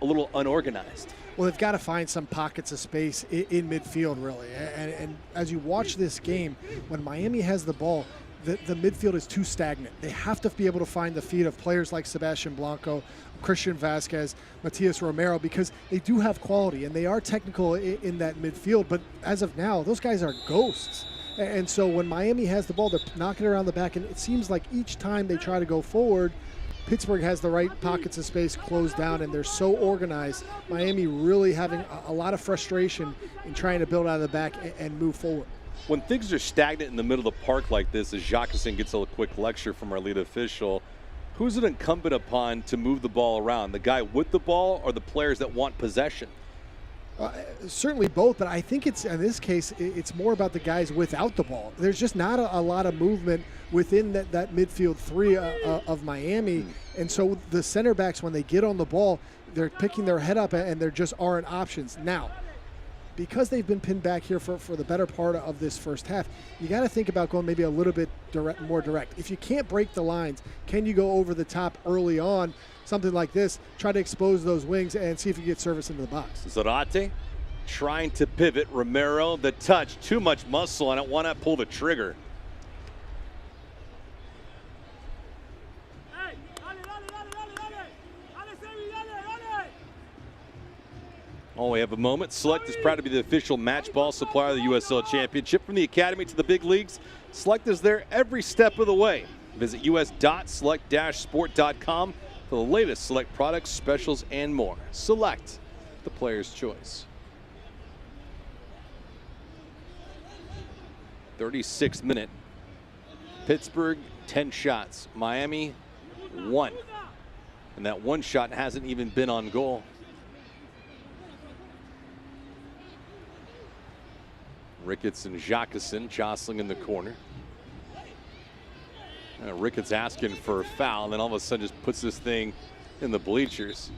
a little unorganized? Well, they've got to find some pockets of space in midfield, really. And as you watch this game, when Miami has the ball, the midfield is too stagnant. They have to be able to find the feet of players like Sebastian Blanco, Christian Vasquez, Matias Romero, because they do have quality and they are technical in that midfield. But as of now, those guys are ghosts. And so when Miami has the ball, they're knocking it around the back, and it seems like each time they try to go forward, Pittsburgh has the right pockets of space closed down, and they're so organized. Miami really having a lot of frustration in trying to build out of the back and move forward. When things are stagnant in the middle of the park like this, as Jacqueline gets a quick lecture from our lead official, who's it incumbent upon to move the ball around? The guy with the ball or the players that want possession? Certainly both, but I think it's, in this case, it's more about the guys without the ball. There's just not a lot of movement within that midfield three of Miami. And so the center backs, when they get on the ball, they're picking their head up and there just aren't options. Now, because they've been pinned back here for the better part of this first half, you got to think about going maybe a little bit more direct. If you can't break the lines, can you go over the top early on? Something like this, try to expose those wings and see if you get service into the box. Zarate trying to pivot. Romero, the touch, too much muscle on it. Why not pull the trigger? Oh, we have a moment. Select is proud to be the official match ball supplier of the USL Championship. From the Academy to the big leagues, Select is there every step of the way. Visit us.select-sport.com for the latest Select products, specials, and more. Select, the player's choice. 36th minute. Pittsburgh, 10 shots. Miami, 1. And that one shot hasn't even been on goal. Ricketts and Jacqueline jostling in the corner. Ricketts asking for a foul, and then all of a sudden just puts this thing in the bleachers.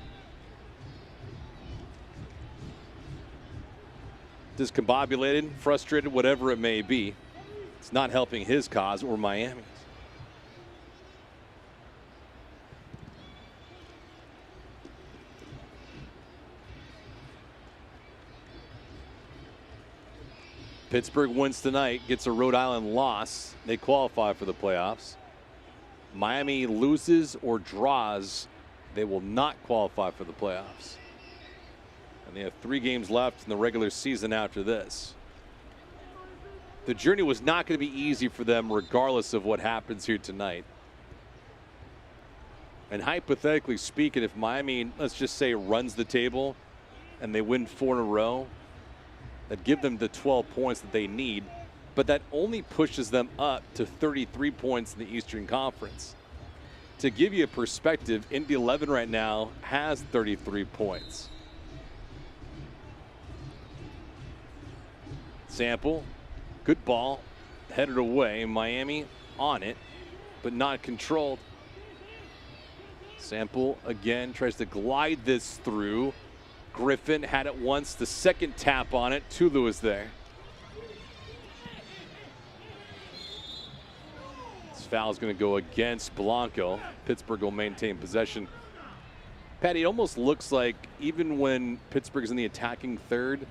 Discombobulated, frustrated, whatever it may be. It's not helping his cause or Miami's. Pittsburgh wins tonight, gets a Rhode Island loss. They qualify for the playoffs. Miami loses or draws, they will not qualify for the playoffs. And they have 3 games left in the regular season after this. The journey was not going to be easy for them regardless of what happens here tonight. And hypothetically speaking, if Miami, let's just say, runs the table and they win 4 in a row, that give them the 12 points that they need, but that only pushes them up to 33 points in the Eastern Conference. To give you a perspective, Indy 11 right now has 33 points. Sample, good ball, headed away. Miami on it, but not controlled. Sample again tries to glide this through. Griffin had it once, the second tap on it. Tulu is there. This foul is going to go against Blanco. Pittsburgh will maintain possession. Patty, it almost looks like even when Pittsburgh's in the attacking third,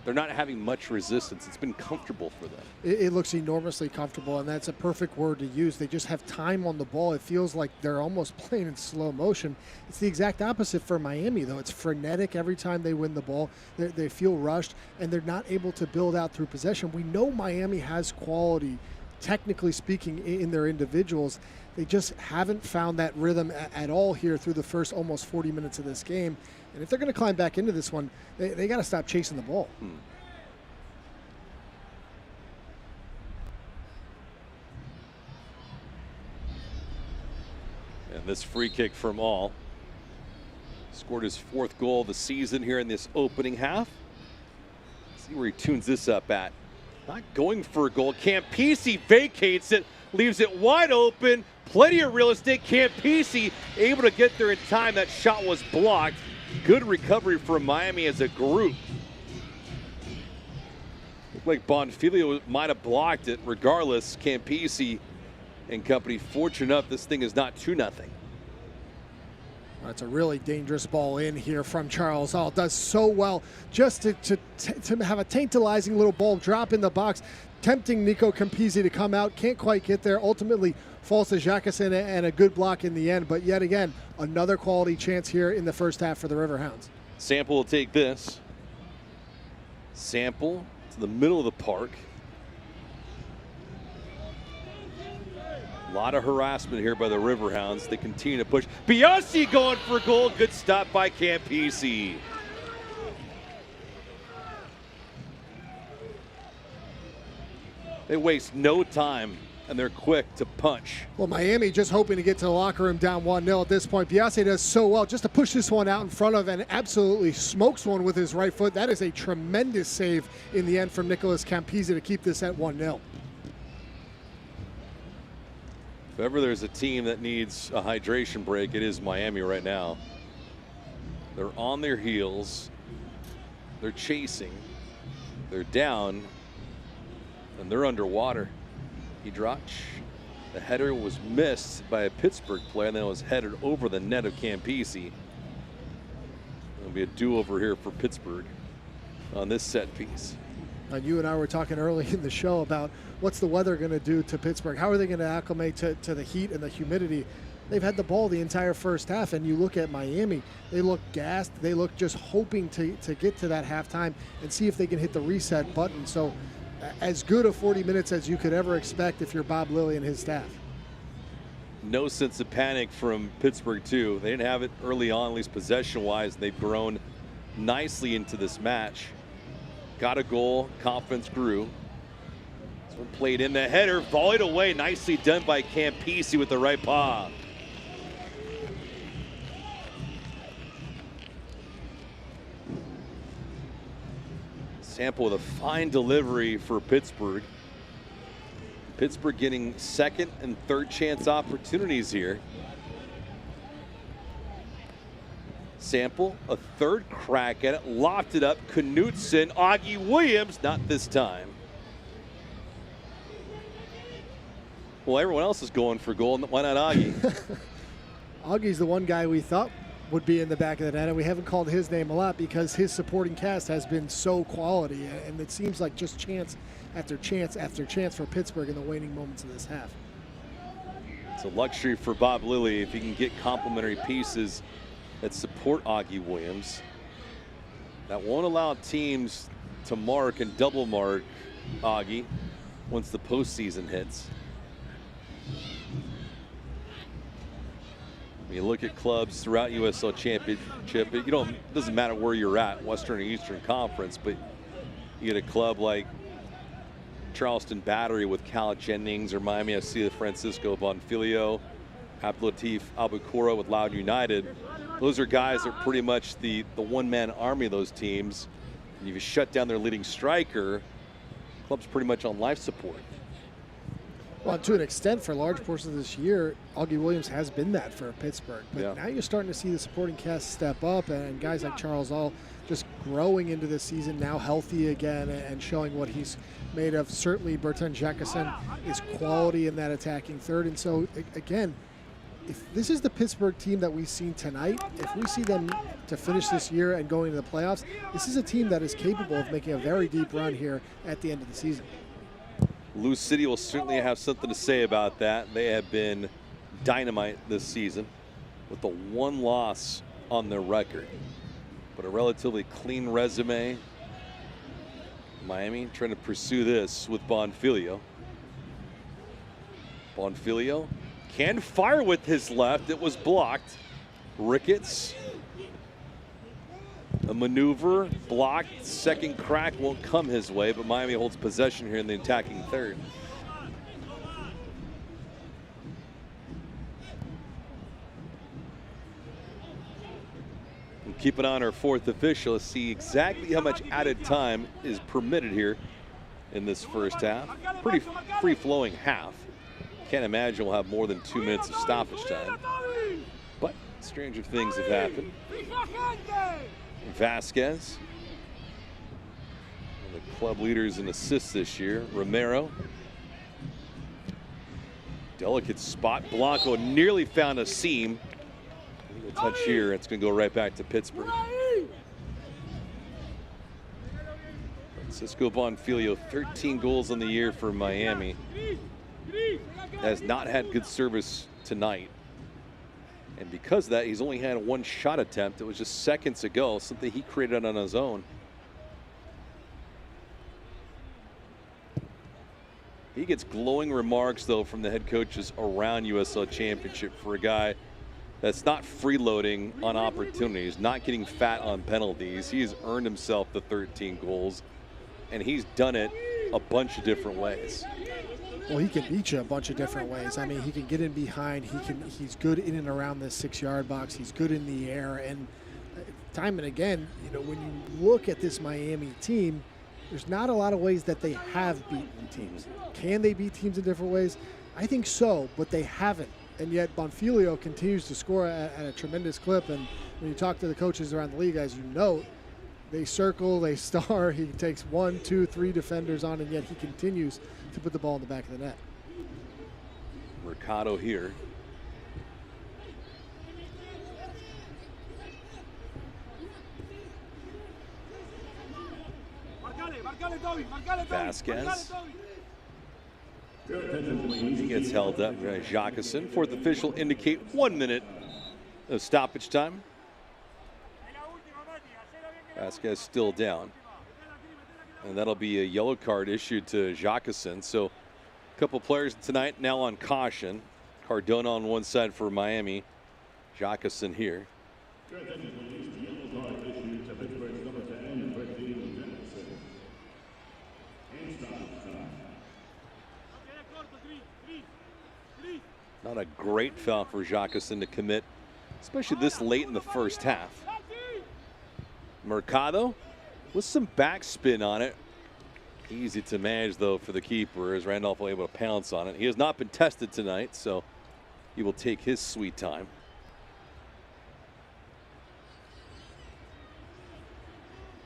they're not having much resistance. It's been comfortable for them. It looks enormously comfortable, and that's a perfect word to use. They just have time on the ball. It feels like they're almost playing in slow motion. It's the exact opposite for Miami, though. It's frenetic every time they win the ball. They feel rushed, and they're not able to build out through possession. We know Miami has quality, technically speaking, in their individuals. They just haven't found that rhythm at all here through the first almost 40 minutes of this game. And if they're going to climb back into this one, they got to stop chasing the ball. And this free kick from All. Scored his 4th goal of the season here in this opening half. See where he tunes this up at. Not going for a goal. Campisi vacates it, leaves it wide open. Plenty of real estate. Campisi able to get there in time. That shot was blocked. Good recovery from Miami as a group. Looked like Bonfiglio might have blocked it. Regardless, Campisi and company fortunate enough this thing is not 2-0. That's a really dangerous ball in here from Charles Hall. Does so well just to have a tantalizing little ball drop in the box, tempting Nico Campisi to come out. Can't quite get there. Ultimately falls to Jacqueline and a good block in the end. But yet again, another quality chance here in the first half for the Riverhounds. Sample will take this. Sample to the middle of the park. A lot of harassment here by the Riverhounds. They continue to push. Biasi going for goal. Good stop by Campisi. They waste no time, and they're quick to punch. Well, Miami just hoping to get to the locker room down 1-0 at this point. Biasi does so well just to push this one out in front of and absolutely smokes one with his right foot. That is a tremendous save in the end from Nicolas Campisi to keep this at 1-0. If ever there's a team that needs a hydration break, it is Miami right now. They're on their heels. They're chasing. They're down. And they're underwater. Hidrach. The header was missed by a Pittsburgh player, and then it was headed over the net of Campisi. It'll be a do-over here for Pittsburgh on this set piece. You and I were talking early in the show about what's the weather going to do to Pittsburgh. How are they going to acclimate to the heat and the humidity? They've had the ball the entire first half, and you look at Miami, they look gassed. They look just hoping to get to that halftime and see if they can hit the reset button. So as good a 40 minutes as you could ever expect if you're Bob Lilly and his staff. No sense of panic from Pittsburgh, too. They didn't have it early on, at least possession-wise. They've grown nicely into this match. Got a goal, confidence grew. This one played in the header, volleyed away, nicely done by Campisi with the right paw. Sample with a fine delivery for Pittsburgh. Pittsburgh getting second and third chance opportunities here. Sample, a third crack at it, locked it up. Knutson, Augie Williams, not this time. Well, everyone else is going for goal. Why not Augie? Augie's the one guy we thought would be in the back of the net, and we haven't called his name a lot because his supporting cast has been so quality, and it seems like just chance after chance after chance for Pittsburgh in the waning moments of this half. It's a luxury for Bob Lilly if he can get complementary pieces that support Augie Williams. That won't allow teams to mark and double mark Augie once the postseason hits. When you look at clubs throughout USL Championship, it doesn't matter where you're at, Western or Eastern Conference, but you get a club like Charleston Battery with Cal Jennings, or Miami FC with Francisco Bonfiglio, Abdulatif Albacora with Loudoun United. Those are guys that are pretty much the one-man army of those teams. And if you shut down their leading striker, the club's pretty much on life support. Well, to an extent, for large portions of this year, Augie Williams has been that for Pittsburgh. But now you're starting to see the supporting cast step up, and guys like Charles Hall just growing into this season, now healthy again and showing what he's made of. Certainly, Bertrand Jacqueline is quality in that attacking third. And so, again, if this is the Pittsburgh team that we've seen tonight, if we see them to finish this year and going into the playoffs, this is a team that is capable of making a very deep run here at the end of the season. Lou City will certainly have something to say about that. They have been dynamite this season with the one loss on their record, but a relatively clean resume. Miami trying to pursue this with Bonfiglio. Bonfiglio can fire with his left. It was blocked. Ricketts. A maneuver blocked. Second crack won't come his way, but Miami holds possession here in the attacking third. And keep an eye on our fourth official to see exactly how much added time is permitted here in this first half. Pretty free-flowing half. Can't imagine we'll have more than 2 minutes of stoppage time. But Stranger things have happened. Vasquez, one of the club leaders in assists this year. Romero. Delicate spot. Blanco nearly found a seam. A touch here. It's going to go right back to Pittsburgh. Francisco Bonfiglio, 13 goals on the year for Miami. Has not had good service tonight. And because of that, he's only had one shot attempt. It was just seconds ago, something he created on his own. He gets glowing remarks, though, from the head coaches around USL Championship for a guy that's not freeloading on opportunities, not getting fat on penalties. He's earned himself the 13 goals, and he's done it a bunch of different ways. Well, he can beat you a bunch of different ways. I mean, he can get in behind. He's good in and around the 6-yard box. He's good in the air. And time and again, you know, when you look at this Miami team, there's not a lot of ways that they have beaten teams. Can they beat teams in different ways? I think so, but they haven't. And yet Bonfiglio continues to score at a tremendous clip. And when you talk to the coaches around the league, as you note, they circle, they star. He takes 1, 2, 3 defenders on, and yet he continues to put the ball in the back of the net. Mercado here. Vasquez. He gets held up. Jacqueson. Fourth official indicate 1 minute of stoppage time. Vasquez still down. And that'll be a yellow card issued to Jacqueson. So a couple players tonight now on caution. Cardona on one side for Miami. Jacqueson here. Not a great foul for Jacqueson to commit, especially this late in the first half. Mercado with some backspin on it. Easy to manage, though, for the keeper, as Randolph was able to pounce on it. He has not been tested tonight, so he will take his sweet time.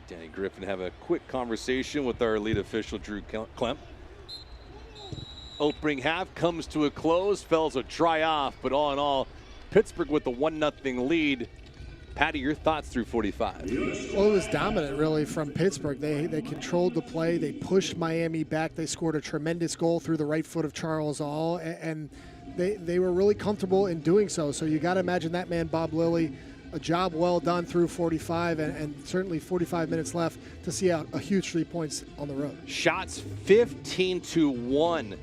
Danny Griffin have a quick conversation with our lead official, Drew Klemp. Opening half comes to a close. Fells a dry off, but all in all, Pittsburgh with the 1-0 lead. Patty, your thoughts through 45? Well, it was dominant, really, from Pittsburgh. They controlled the play. They pushed Miami back. They scored a tremendous goal through the right foot of Charles All, and they were really comfortable in doing so. So you got to imagine that man, Bob Lilly, a job well done through 45, and certainly 45 minutes left to see out a huge 3 points on the road. Shots 15-1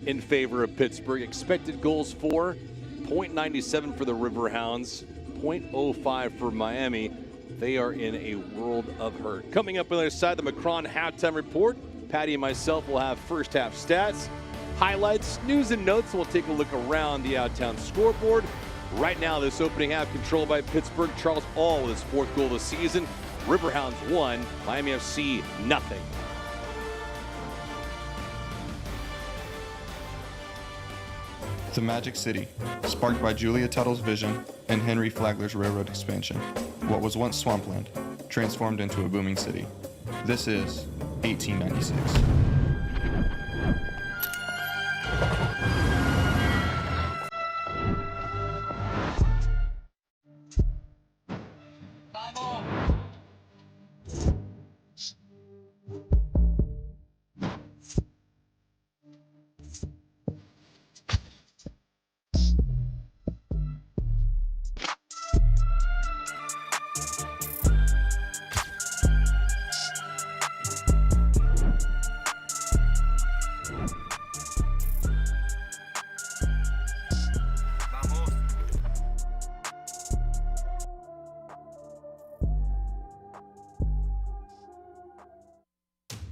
in favor of Pittsburgh. Expected goals for .97 for the Riverhounds, .05 for Miami. They are in a world of hurt. Coming up on the other side, the Macron halftime report. Patty and myself will have first half stats, highlights, news and notes. We'll take a look around the out-of-town scoreboard. Right now, this opening half controlled by Pittsburgh. Charles All with his 4th goal of the season. Riverhounds 1, Miami FC nothing. The Magic City, sparked by Julia Tuttle's vision and Henry Flagler's railroad expansion. What was once swampland, transformed into a booming city. This is 1896.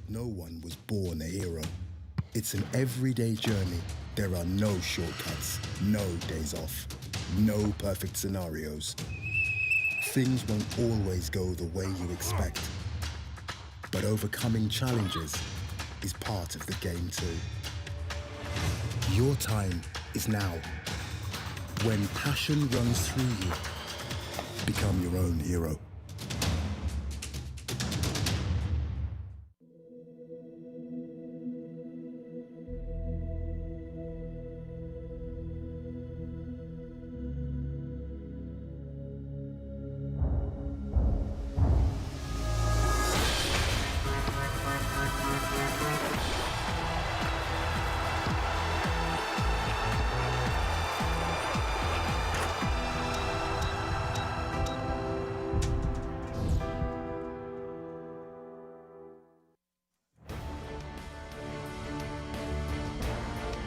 No one was born a hero. It's an everyday journey. There are no shortcuts, no days off, no perfect scenarios. Things won't always go the way you expect. But overcoming challenges is part of the game too. Your time is now. When passion runs through you, Become your own hero.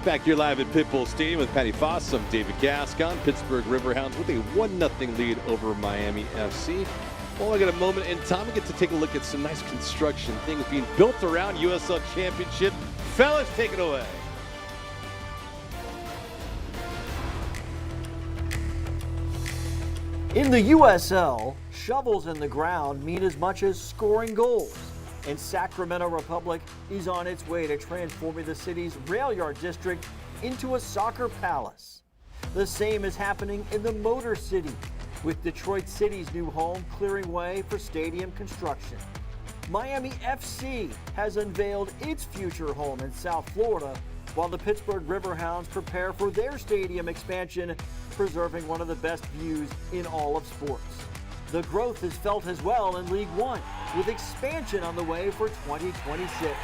Back here live at Pitbull Stadium with Patty Foss. I'm David Gascon. Pittsburgh Riverhounds with a 1-0 lead over Miami FC. Well, I got a moment in time. We get to take a look at some nice construction things being built around USL Championship. Fellas, take it away. In the USL, shovels in the ground mean as much as scoring goals. And Sacramento Republic is on its way to transforming the city's rail yard district into a soccer palace. The same is happening in the Motor City, with Detroit City's new home clearing way for stadium construction. Miami FC has unveiled its future home in South Florida, while the Pittsburgh Riverhounds prepare for their stadium expansion, preserving one of the best views in all of sports. The growth is felt as well in League One, with expansion on the way for 2026.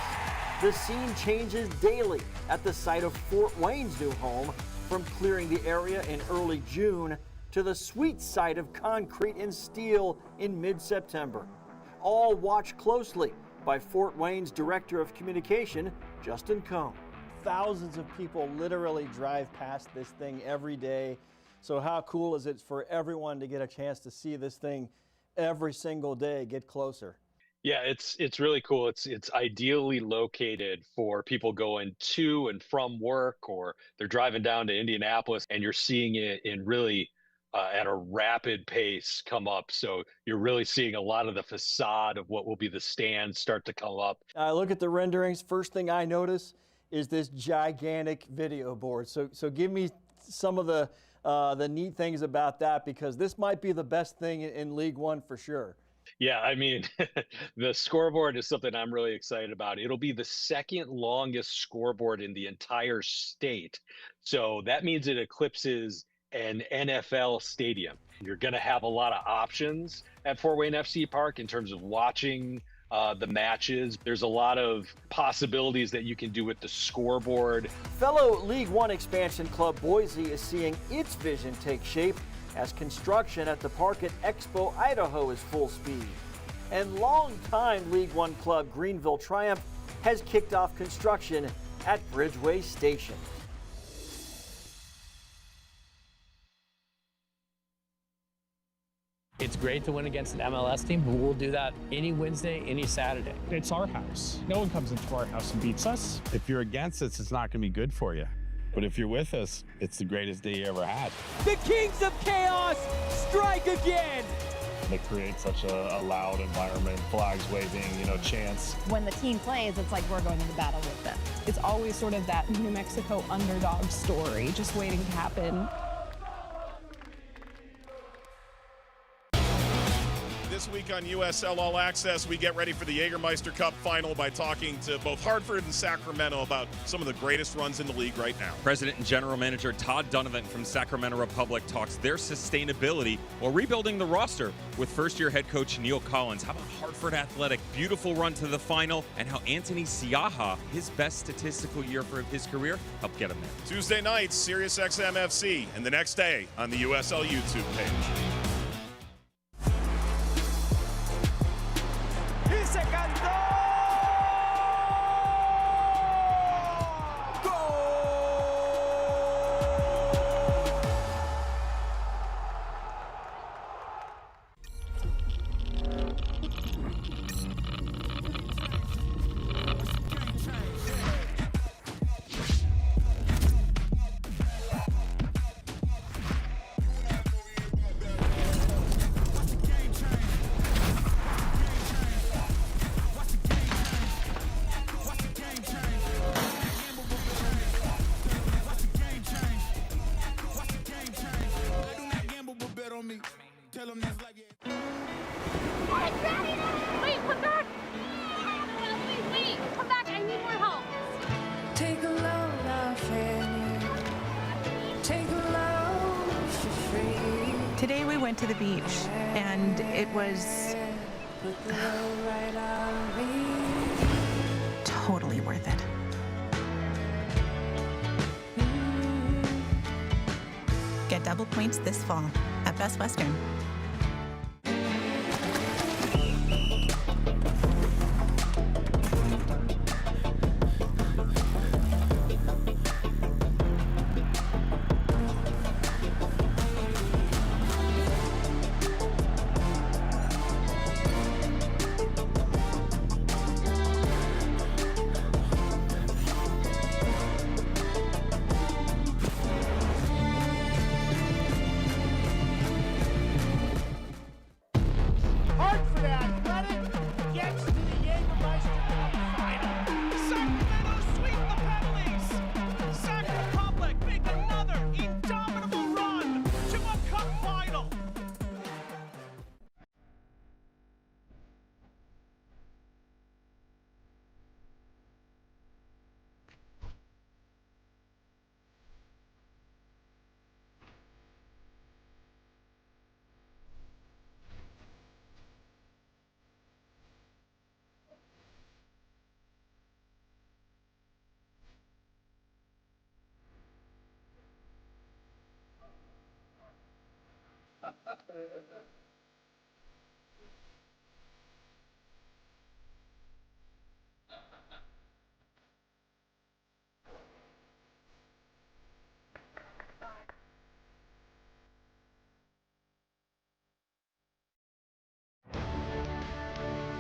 The scene changes daily at the site of Fort Wayne's new home, from clearing the area in early June to the sweet sight of concrete and steel in mid-September. All watched closely by Fort Wayne's Director of Communication, Justin Cohn. Thousands of people literally drive past this thing every day. So how cool is it for everyone to get a chance to see this thing every single day get closer? Yeah, it's really cool. It's ideally located for people going to and from work, or they're driving down to Indianapolis, and you're seeing it in really at a rapid pace come up. So you're really seeing a lot of the facade of what will be the stands start to come up. I look at the renderings. First thing I notice is this gigantic video board. So give me some of the neat things about that, because this might be the best thing in League One for sure. Yeah, I mean, the scoreboard is something I'm really excited about. It'll be the second longest scoreboard in the entire state. So that means it eclipses an NFL stadium. You're going to have a lot of options at Fort Wayne FC Park in terms of watching the matches. There's a lot of possibilities that you can do with the scoreboard. Fellow League One expansion club Boise is seeing its vision take shape as construction at the park at Expo, Idaho is full speed. And longtime League One club Greenville Triumph has kicked off construction at Bridgeway Station. It's great to win against an MLS team, but we'll do that any Wednesday, any Saturday. It's our house. No one comes into our house and beats us. If you're against us, it's not going to be good for you. But if you're with us, it's the greatest day you ever had. The Kings of Chaos strike again. They create such a loud environment, flags waving, chants. When the team plays, it's like we're going into battle with them. It's always sort of that New Mexico underdog story just waiting to happen. This week on USL All Access, we get ready for the Jägermeister Cup final by talking to both Hartford and Sacramento about some of the greatest runs in the league right now. President and General Manager Todd Donovan from Sacramento Republic talks their sustainability while rebuilding the roster with first-year head coach Neil Collins. How about Hartford Athletic? Beautiful run to the final, and how Anthony Siaha, his best statistical year for his career, helped get him there. Tuesday nights, SiriusXM FC, and the next day on the USL YouTube page. ¡Se cantó! Tell them this like went to the beach, and it was totally worth it. Get double points this fall at Best Western. Hartford Athletic gets to the Jägermeister Cup final. Sacramento sweep the penalties. Sac Republic make another indomitable run to a cup final.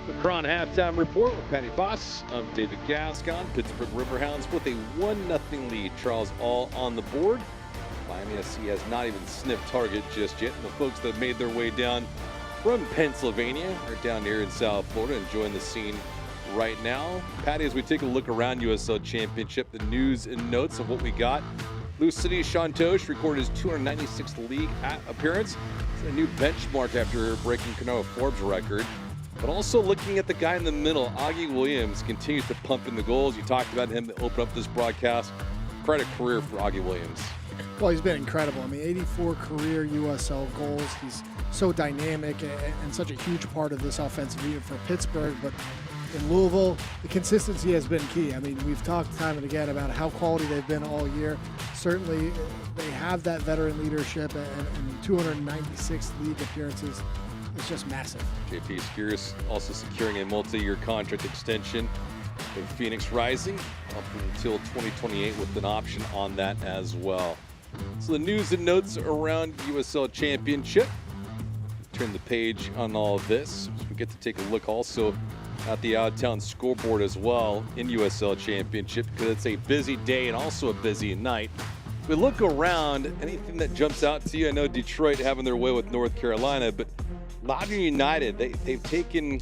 The Cron Halftime Report with Patty Boss. I'm David Gascon. Pittsburgh Riverhounds with a 1-0 lead. Charles all on the board. Miami FC has not even sniffed target just yet. And the folks that made their way down from Pennsylvania are down here in South Florida enjoying the scene right now. Patty, as we take a look around USL Championship, the news and notes of what we got. Lou City Shantosh recorded his 296th league appearance. It's a new benchmark after breaking Canoa Forbes' record. But also looking at the guy in the middle, Augie Williams continues to pump in the goals. You talked about him to open up this broadcast. Quite a career for Augie Williams. Well, he's been incredible. I mean, 84 career USL goals. He's so dynamic and such a huge part of this offensive unit for Pittsburgh. But in Louisville, the consistency has been key. I mean, we've talked time and again about how quality they've been all year. Certainly, they have that veteran leadership, and 296 league appearances. It's just massive. JP Skiris also securing a multi-year contract extension with Phoenix Rising up until 2028 with an option on that as well. So the news and notes around USL Championship. Turn the page on all of this. So we get to take a look also at the out-of-town scoreboard as well in USL Championship because it's a busy day and also a busy night. We look around, anything that jumps out to you? I know Detroit having their way with North Carolina, but Loudoun United, they've taken, I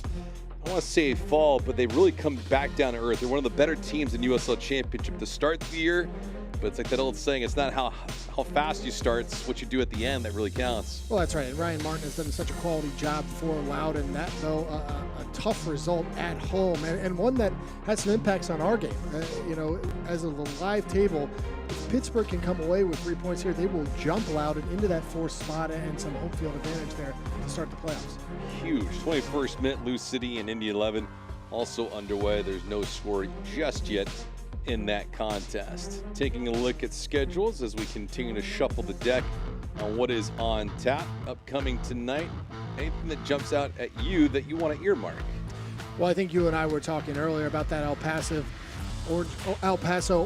don't want to say a fall, but they've really come back down to earth. They're one of the better teams in USL Championship to start the year, but it's like that old saying, it's not how fast you start, it's what you do at the end that really counts. Well, that's right. And Ryan Martin has done such a quality job for Loudoun. That, though, a tough result at home and one that has some impacts on our game. You know, as a live table, if Pittsburgh can come away with 3 points here, they will jump Loudoun into that fourth spot and some home field advantage there to start the playoffs. Huge. 21st minute, Lou City and Indy 11 also underway. There's no score just yet in that contest. Taking a look at schedules as we continue to shuffle the deck on what is on tap upcoming tonight. Anything that jumps out at you that you want to earmark? Well, I think you and I were talking earlier about that El Paso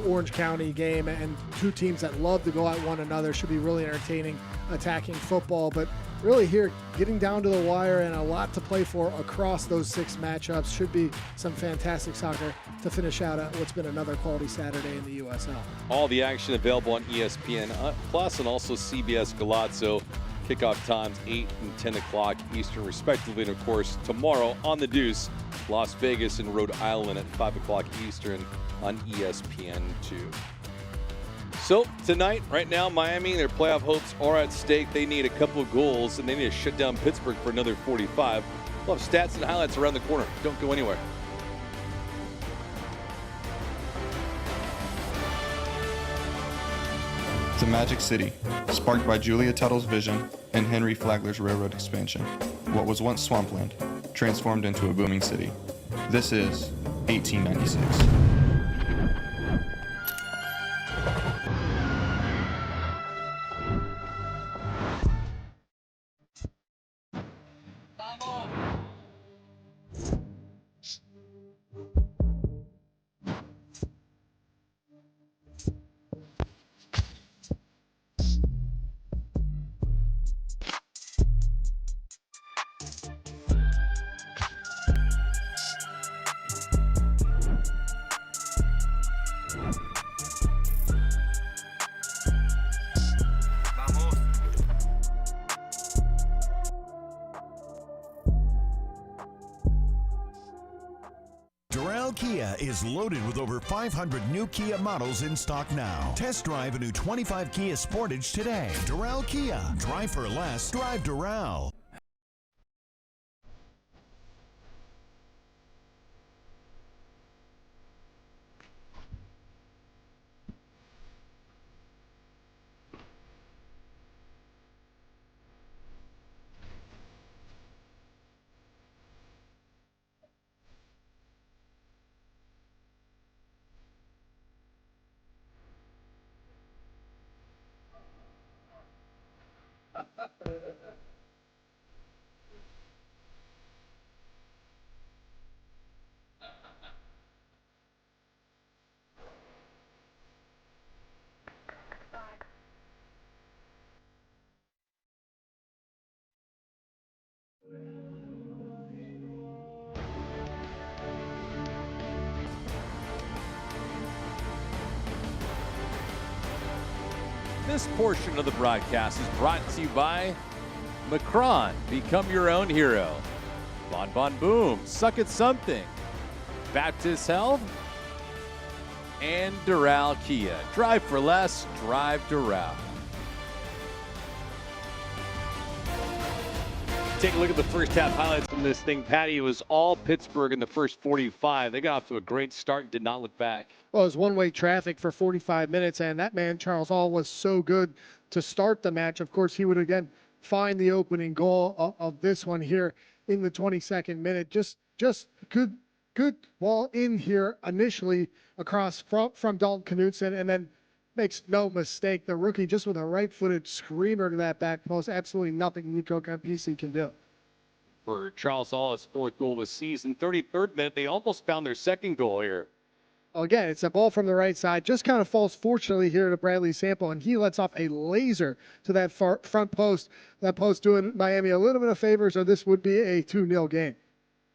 Orange County game, and two teams that love to go at one another. Should be really entertaining attacking football, but really here getting down to the wire and a lot to play for across those 6 matchups. Should be some fantastic soccer to finish out what's been another quality Saturday in the USL. All the action available on ESPN Plus and also CBS Galazzo. Kickoff times 8 and 10 o'clock Eastern respectively, and of course tomorrow on the Deuce, Las Vegas and Rhode Island at 5 o'clock Eastern on ESPN2. So tonight, right now, Miami, their playoff hopes are at stake. They need a couple of goals and they need to shut down Pittsburgh for another 45. We'll have stats and highlights around the corner. Don't go anywhere. It's a magic city, sparked by Julia Tuttle's vision and Henry Flagler's railroad expansion. What was once swampland, transformed into a booming city. This is 1896. Kia is loaded with over 500 new Kia models in stock now. Test drive a new 25 Kia Sportage today. Doral Kia. Drive for less. Drive Doral. This portion of the broadcast is brought to you by Macron, become your own hero. Bon Bon Boom, suck at something. Baptist Health and Doral Kia. Drive for less, drive Doral. Take a look at the first half highlights from this thing, Patty. It was all Pittsburgh in the first 45. They got off to a great start and did not look back. Well, it was one-way traffic for 45 minutes, and that man, Charles Hall, was so good to start the match. Of course, he would again find the opening goal of this one here in the 22nd minute. Just good ball in here initially across from Dalton Knutson, and then makes no mistake. The rookie just with a right-footed screamer to that back post. Absolutely nothing Nico Campisi can do. For Charles Hall, his fourth goal of the season. 33rd minute, they almost found their second goal here. Again, it's a ball from the right side. Just kind of falls fortunately here to Bradley Sample, and he lets off a laser to that front post. That post doing Miami a little bit of favors, or this would be a 2-0 game.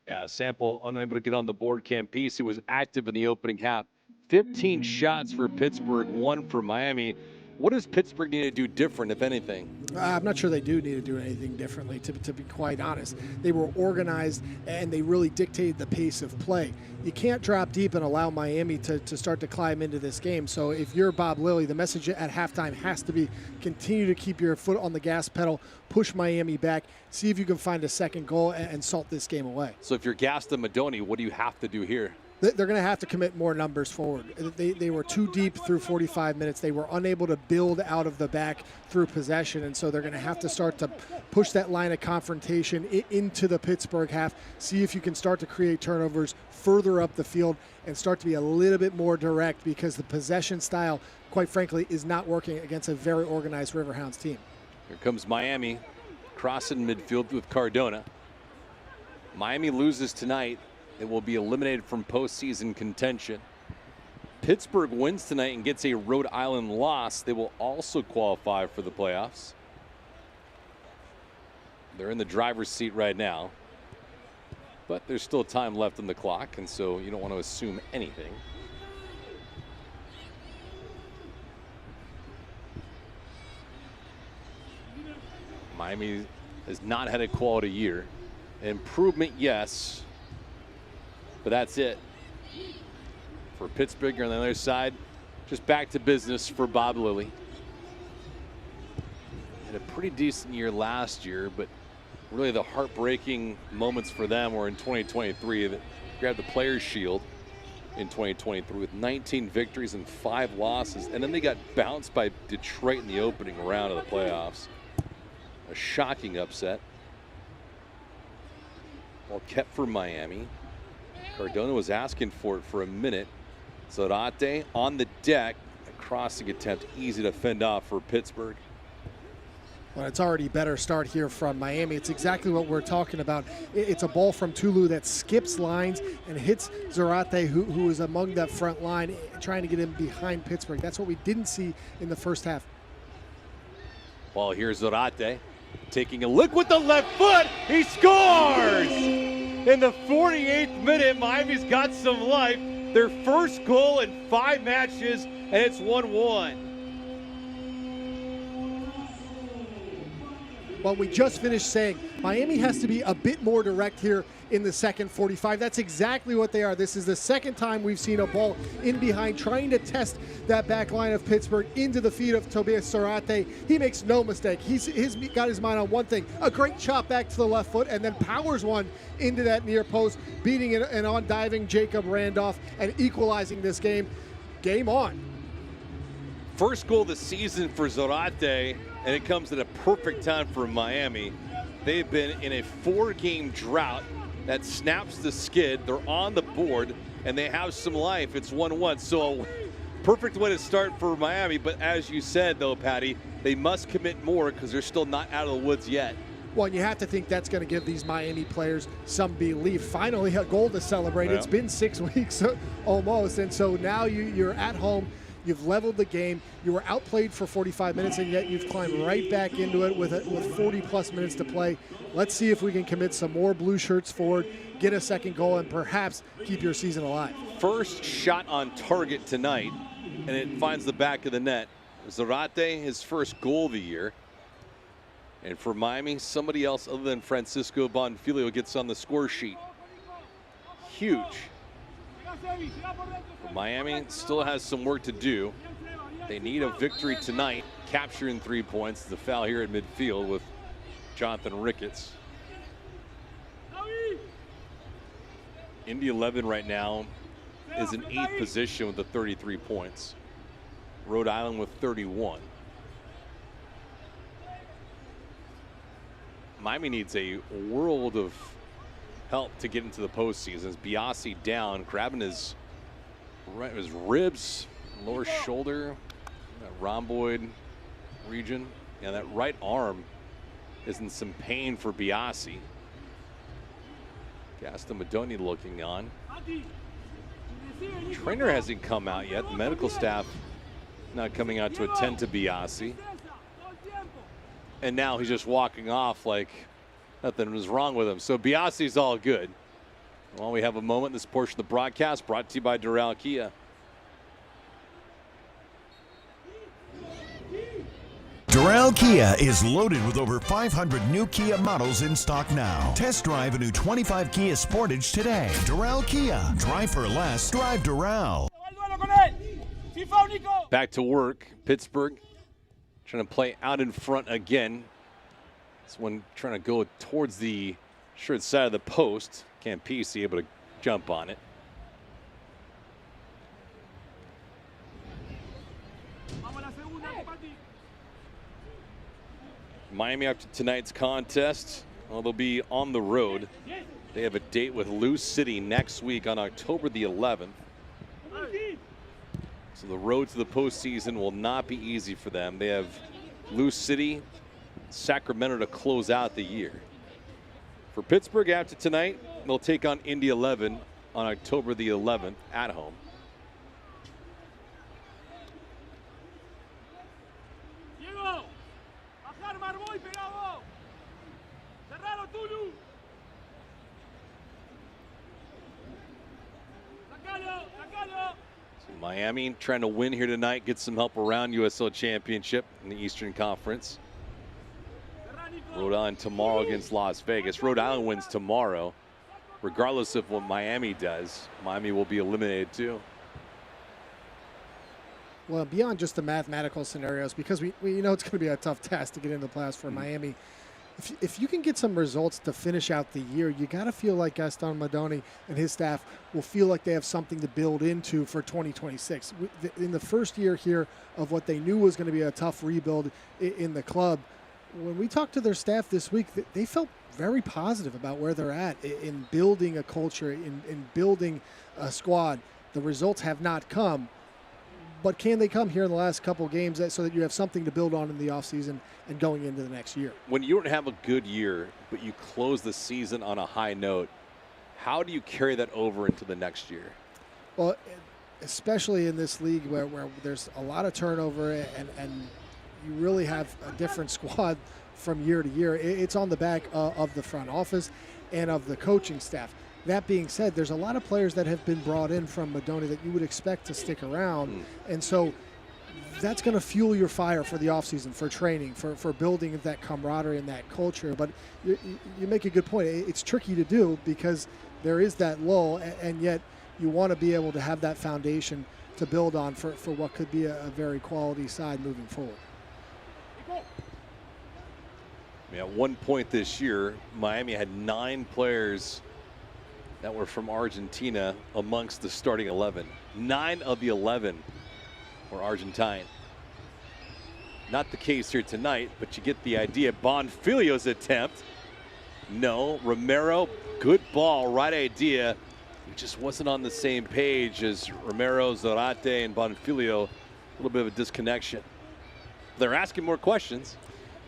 Yeah, Sample unable to get on the board. Campisi was active in the opening half. 15 shots for Pittsburgh, 1 for Miami. What does Pittsburgh need to do different, if anything? I'm not sure they do need to do anything differently, to be quite honest. They were organized, and they really dictated the pace of play. You can't drop deep and allow Miami to start to climb into this game. So if you're Bob Lilly, the message at halftime has to be continue to keep your foot on the gas pedal, push Miami back, see if you can find a second goal and salt this game away. So if you're Gaston Madoni, what do you have to do here? They're going to have to commit more numbers forward. They were too deep through 45 minutes. They were unable to build out of the back through possession, and so they're going to have to start to push that line of confrontation into the Pittsburgh half, see if you can start to create turnovers further up the field and start to be a little bit more direct, because the possession style, quite frankly, is not working against a very organized Riverhounds team. Here comes Miami, crossing midfield with Cardona. Miami loses tonight. It will be eliminated from postseason contention. Pittsburgh wins tonight and gets a Rhode Island loss. They will also qualify for the playoffs. They're in the driver's seat right now, but there's still time left on the clock, and so you don't want to assume anything. Miami has not had a quality year. Improvement, yes. But that's it for Pittsburgh. On the other side, just back to business for Bob Lilly. Had a pretty decent year last year, but really the heartbreaking moments for them were in 2023 that grabbed the Players' Shield. in 2023 with 19 victories and 5 losses. And then they got bounced by Detroit in the opening round of the playoffs. A shocking upset. Ball kept for Miami. Cardona was asking for it for a minute. Zarate on the deck. A crossing attempt, easy to fend off for Pittsburgh. Well, it's already better start here from Miami. It's exactly what we're talking about. It's a ball from Tulu that skips lines and hits Zarate, who is among that front line, trying to get him behind Pittsburgh. That's what we didn't see in the first half. Ball here, Zarate taking a look with the left foot. He scores! In the 48th minute, Miami's got some life. Their first goal in 5 matches, and it's 1-1. Well, we just finished saying Miami has to be a bit more direct here in the second 45. That's exactly what they are. This is the second time we've seen a ball in behind trying to test that back line of Pittsburgh into the feet of Tobias Zarate. He makes no mistake. He's got his mind on one thing, a great chop back to the left foot, and then powers one into that near post, beating an on-diving Jacob Randolph and equalizing this game. Game on. First goal of the season for Zarate, and it comes at a perfect time for Miami. They've been in a 4-game drought that snaps the skid. They're on the board, and they have some life. It's 1-1, so perfect way to start for Miami. But as you said, though, Patty, they must commit more because they're still not out of the woods yet. Well, you have to think that's going to give these Miami players some belief. Finally, a goal to celebrate. Yeah. It's been 6 weeks almost, and so now you're at home. You've leveled the game. You were outplayed for 45 minutes, and yet you've climbed right back into it with 40-plus minutes to play. Let's see if we can commit some more blue shirts forward, get a second goal, and perhaps keep your season alive. First shot on target tonight, and it finds the back of the net. Zarate, his first goal of the year. And for Miami, somebody else other than Francisco Bonfiglio gets on the score sheet. Huge. Miami still has some work to do. They need a victory tonight, capturing 3 points. The foul here at midfield with Jonathan Ricketts. Indy 11 right now is in 8th position with the 33 points. Rhode Island with 31. Miami needs a world of help to get into the postseason. As Biasi down, grabbing his ribs, lower shoulder, that rhomboid region. Yeah, that right arm is in some pain for Biasi. Gaston Madoni looking on. Trainer hasn't come out yet. The medical staff not coming out to attend to Biasi. And now he's just walking off like nothing was wrong with him. So Biasi's all good. Well, we have a moment in this portion of the broadcast brought to you by Doral Kia. Doral Kia is loaded with over 500 new Kia models in stock now. Test drive a new 25 Kia Sportage today. Doral Kia. Drive for less. Drive Doral. Back to work. Pittsburgh trying to play out in front again. This one trying to go towards the short side of the post. Campisi able to jump on it. Miami after tonight's contest, well, they'll be on the road. They have a date with Lou City next week on October the 11th. So the road to the postseason will not be easy for them. They have Lou City, Sacramento to close out the year. For Pittsburgh after tonight, they'll take on Indy 11 on October the 11th at home. So Miami trying to win here tonight, get some help around USL Championship in the Eastern Conference. Rhode Island tomorrow against Las Vegas. Rhode Island wins tomorrow. Regardless of what Miami does, Miami will be eliminated too. Well, beyond just the mathematical scenarios, because we know it's going to be a tough task to get into the playoffs for Miami, if you can get some results to finish out the year, you got to feel like Gaston Madoni and his staff will feel like they have something to build into for 2026. In the first year here of what they knew was going to be a tough rebuild in the club, when we talked to their staff this week, they felt very positive about where they're at in building a culture, in building a squad. The results have not come, but can they come here in the last couple of games so that you have something to build on in the offseason and going into the next year? When you don't have a good year, but you close the season on a high note, how do you carry that over into the next year? Well, especially in this league where there's a lot of turnover and you really have a different squad from year to year. It's on the back of the front office and of the coaching staff. That being said, there's a lot of players that have been brought in from Madoni that you would expect to stick around. And so that's going to fuel your fire for the offseason, for training, for building that camaraderie and that culture. But you make a good point. It's tricky to do because there is that lull, and yet you want to be able to have that foundation to build on for what could be a very quality side moving forward. At one point this year, Miami had 9 players that were from Argentina amongst the starting 11. 9 of the 11 were Argentine. Not the case here tonight, but you get the idea. Bonfilio's attempt. No. Romero, good ball, right idea. He just wasn't on the same page as Romero, Zarate, and Bonfilio. A little bit of a disconnection. They're asking more questions.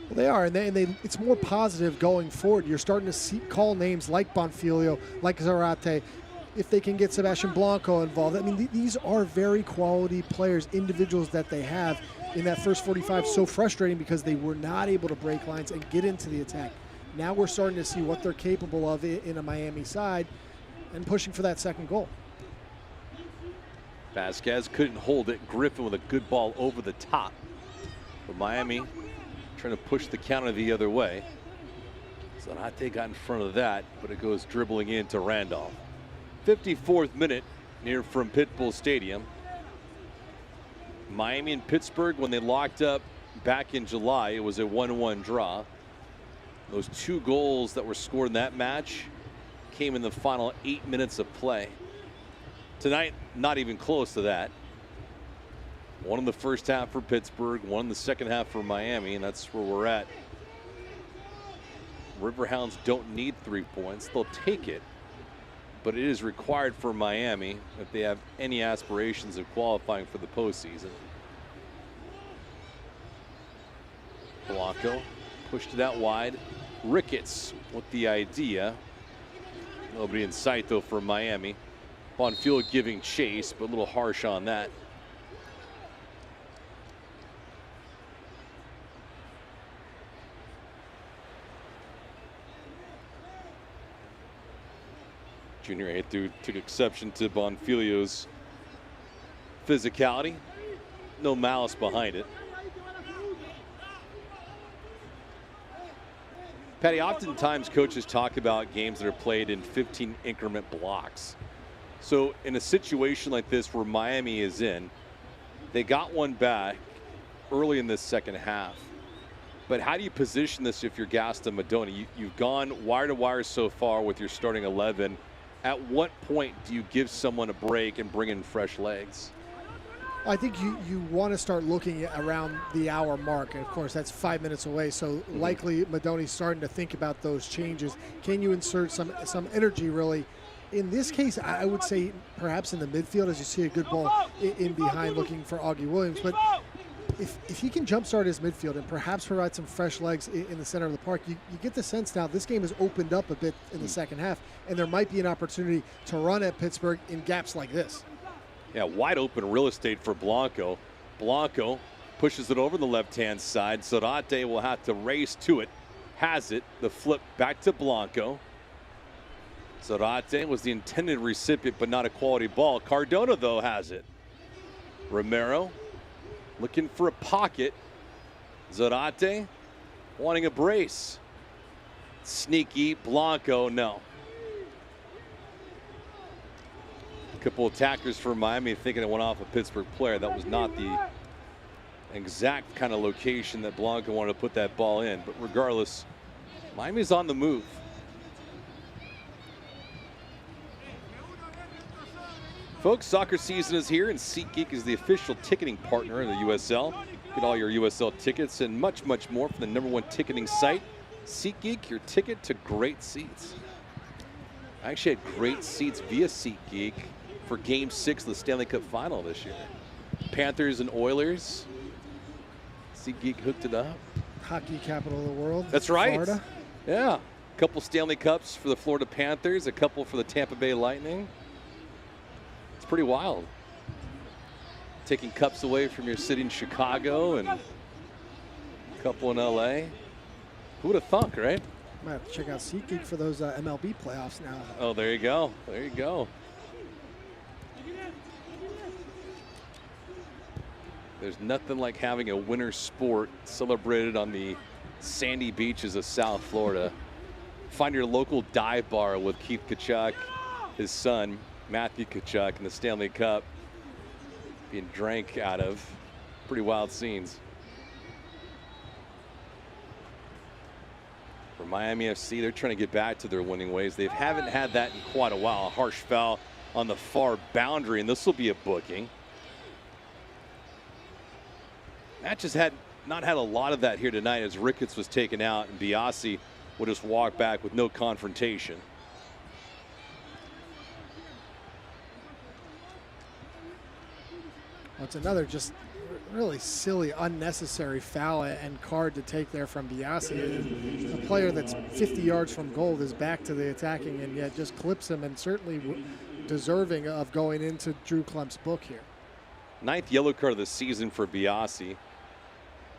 Well, they are, and it's more positive going forward. You're starting to call names like Bonfilio, like Zarate, if they can get Sebastian Blanco involved. I mean, these are very quality players, individuals that they have in that first 45. So frustrating because they were not able to break lines and get into the attack. Now we're starting to see what they're capable of in a Miami side and pushing for that second goal. Vasquez couldn't hold it. Griffin with a good ball over the top. But Miami trying to push the counter the other way. Zarate got in front of that, but it goes dribbling into Randolph. 54th minute near from Pitbull Stadium. Miami and Pittsburgh, when they locked up back in July, it was a 1-1 draw. Those 2 goals that were scored in that match came in the final 8 minutes of play. Tonight, not even close to that. 1 in the first half for Pittsburgh, 1 in the second half for Miami, and that's where we're at. Riverhounds don't need 3 points. They'll take it, but it is required for Miami if they have any aspirations of qualifying for the postseason. Blanco pushed it out wide. Ricketts with the idea. Nobody in sight, though, for Miami. Bonfield giving chase, but a little harsh on that. Junior Aithu took exception to Bonfilio's physicality. No malice behind it. Patty, oftentimes coaches talk about games that are played in 15 increment blocks. So in a situation like this where Miami is in, they got one back early in this second half. But how do you position this if you're Gaston Madoni? You've gone wire to wire so far with your starting 11. At what point do you give someone a break and bring in fresh legs? I think you want to start looking around the hour mark. And of course, that's 5 minutes away. So likely Madoni's starting to think about those changes. Can you insert some energy really? In this case, I would say perhaps in the midfield as you see a good ball in behind looking for Augie Williams. But if he can jumpstart his midfield and perhaps provide some fresh legs in the center of the park, you get the sense now this game has opened up a bit in the second half, and there might be an opportunity to run at Pittsburgh in gaps like this. Yeah, wide open real estate for Blanco. Blanco pushes it over the left-hand side. Zarate will have to race to it. Has it. The flip back to Blanco. Zarate was the intended recipient, but not a quality ball. Cardona, though, has it. Romero looking for a pocket. Zarate wanting a brace. Sneaky. Blanco, no. A couple attackers for Miami thinking it went off a Pittsburgh player. That was not the exact kind of location that Blanco wanted to put that ball in. But regardless, Miami's on the move. Folks, soccer season is here, and SeatGeek is the official ticketing partner of the USL. Get all your USL tickets and much, much more from the #1 ticketing site. SeatGeek, your ticket to great seats. I actually had great seats via SeatGeek for Game 6 of the Stanley Cup Final this year. Panthers and Oilers. SeatGeek hooked it up. Hockey capital of the world. That's right. Florida. Yeah. A couple Stanley Cups for the Florida Panthers, a couple for the Tampa Bay Lightning. It's pretty wild. Taking cups away from your city in Chicago and a couple in LA. Who would have thunk, right? Might have to check out SeatGeek for those MLB playoffs now. Oh, there you go. There you go. There's nothing like having a winter sport celebrated on the sandy beaches of South Florida. Find your local dive bar with Keith Tkachuk, his son, Matthew Tkachuk, in the Stanley Cup being drank out of. Pretty wild scenes. For Miami FC, they're trying to get back to their winning ways. They haven't had that in quite a while. A harsh foul on the far boundary, and this will be a booking. Match has not had a lot of that here tonight as Ricketts was taken out and Biasi will just walk back with no confrontation. Well, it's another just really silly, unnecessary foul and card to take there from Biasi. A player that's 50 yards from goal is back to the attacking and yet just clips him, and certainly deserving of going into Drew Klump's book here. 9th yellow card of the season for Biasi.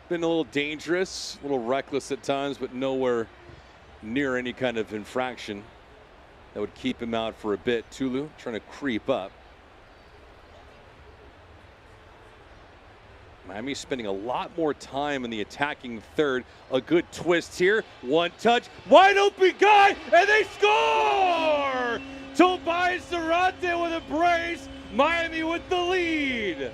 Been a little dangerous, a little reckless at times, but nowhere near any kind of infraction that would keep him out for a bit. Tulu trying to creep up. Miami's spending a lot more time in the attacking third. A good twist here. One touch. Wide open guy, and they score! Tobias Zarate with a brace. Miami with the lead.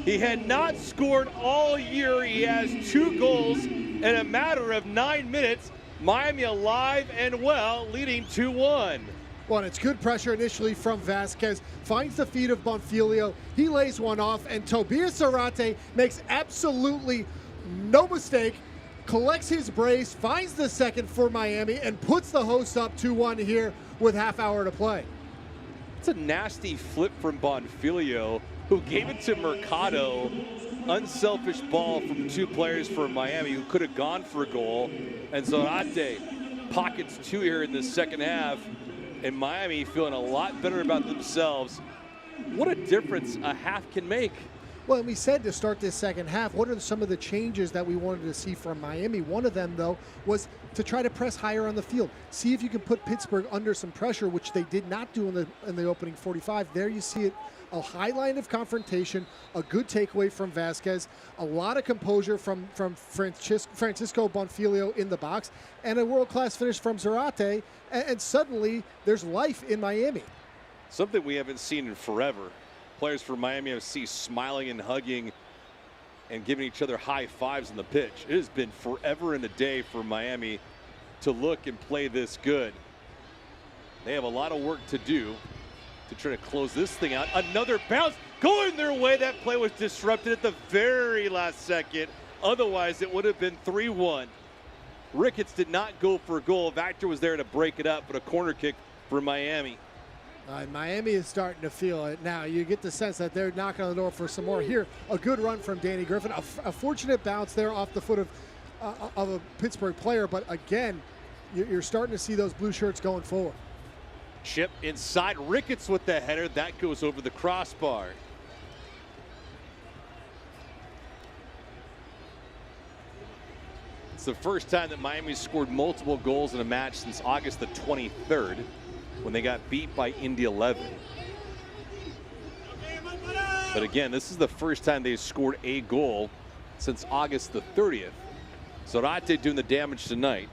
He had not scored all year. He has 2 goals in a matter of 9 minutes. Miami alive and well, leading 2-1. Well, and it's good pressure initially from Vasquez. Finds the feet of Bonfilio. He lays one off, and Tobias Zarate makes absolutely no mistake. Collects his brace, finds the second for Miami, and puts the hosts up 2-1 here with half hour to play. It's a nasty flip from Bonfilio, who gave it to Mercado. Unselfish ball from 2 players for Miami who could have gone for a goal. And Zarate pockets 2 here in the second half. And Miami feeling a lot better about themselves. What a difference a half can make. Well, and we said to start this second half, what are some of the changes that we wanted to see from Miami? One of them, though, was to try to press higher on the field. See if you can put Pittsburgh under some pressure, which they did not do in the opening 45. There you see it, a high line of confrontation, a good takeaway from Vasquez, a lot of composure from Francisco Bonfilio in the box, and a world-class finish from Zarate, and suddenly there's life in Miami. Something we haven't seen in forever. Players for Miami FC smiling and hugging and giving each other high fives on the pitch. It has been forever and a day for Miami to look and play this good. They have a lot of work to do to try to close this thing out. Another bounce going their way. That play was disrupted at the very last second. Otherwise, it would have been 3-1. Ricketts did not go for a goal. Vactor was there to break it up, but a corner kick for Miami. Miami is starting to feel it now. You get the sense that they're knocking on the door for some more. Here, a good run from Danny Griffin. A fortunate bounce there off the foot of a Pittsburgh player, but again, you're starting to see those blue shirts going forward. Chip inside, Ricketts with the header. That goes over the crossbar. It's the first time that Miami scored multiple goals in a match since August the 23rd, when they got beat by Indy 11. But again, this is the first time they've scored a goal since August the 30th. Zarate doing the damage tonight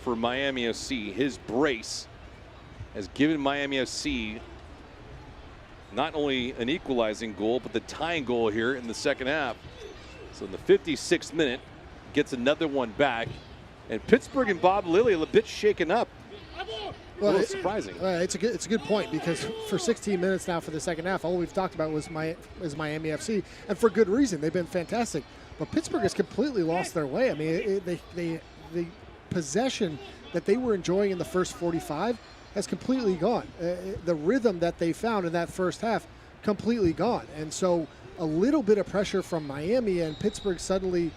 for Miami FC. His brace has given Miami FC not only an equalizing goal, but the tying goal here in the second half. So in the 56th minute, gets another one back. And Pittsburgh and Bob Lilly a bit shaken up. Well, a little surprising. It's a good point, because for 16 minutes now for the second half, all we've talked about was Miami FC, and for good reason. They've been fantastic, but Pittsburgh has completely lost their way. I mean, the possession that they were enjoying in the first 45 has completely gone. The rhythm that they found in that first half completely gone, and so a little bit of pressure from Miami, and Pittsburgh suddenly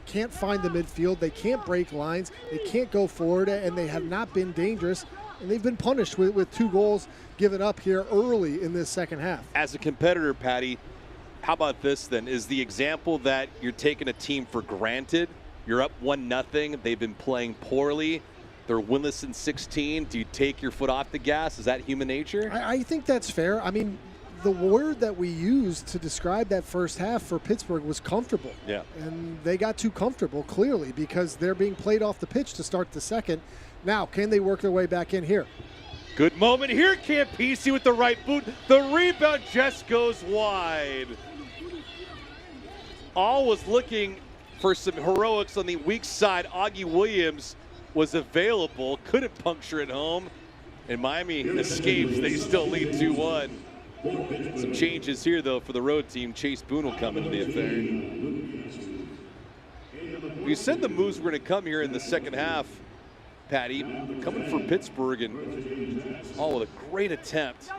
can't find the midfield. They can't break lines. They can't go forward, and they have not been dangerous. And they've been punished with 2 goals given up here early in this second half. As a competitor, Patty, how about this then? Is the example that you're taking a team for granted? You're up 1-0. They've been playing poorly. They're winless in 16. Do you take your foot off the gas? Is that human nature? I think that's fair. I mean, the word that we used to describe that first half for Pittsburgh was comfortable. Yeah. And they got too comfortable, clearly, because they're being played off the pitch to start the second. Now, can they work their way back in here? Good moment here, Campisi with the right boot. The rebound just goes wide. All was looking for some heroics on the weak side. Augie Williams was available, couldn't puncture it home, and Miami escapes. They still lead 2-1. Some changes here, though, for the road team. Chase Boone will come into the affair. We said the moves were going to come here in the second half, Patty, coming for Pittsburgh, and with a great attempt.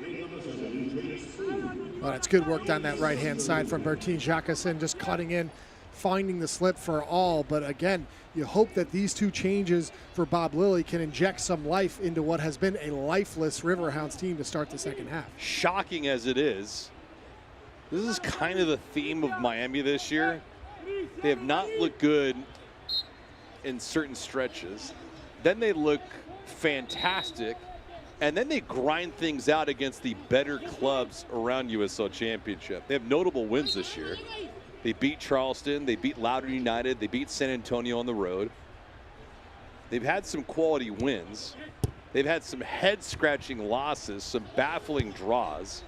Well, it's good work down that right-hand side from Bertin Jacquesson, just cutting in, finding the slip for all. But again, you hope that these 2 changes for Bob Lilly can inject some life into what has been a lifeless Riverhounds team to start the second half. Shocking as it is, this is kind of the theme of Miami this year. They have not looked good in certain stretches. Then they look fantastic, and then they grind things out against the better clubs around USL Championship. They have notable wins this year. They beat Charleston, they beat Loudoun United, they beat San Antonio on the road. They've had some quality wins. They've had some head-scratching losses, some baffling draws.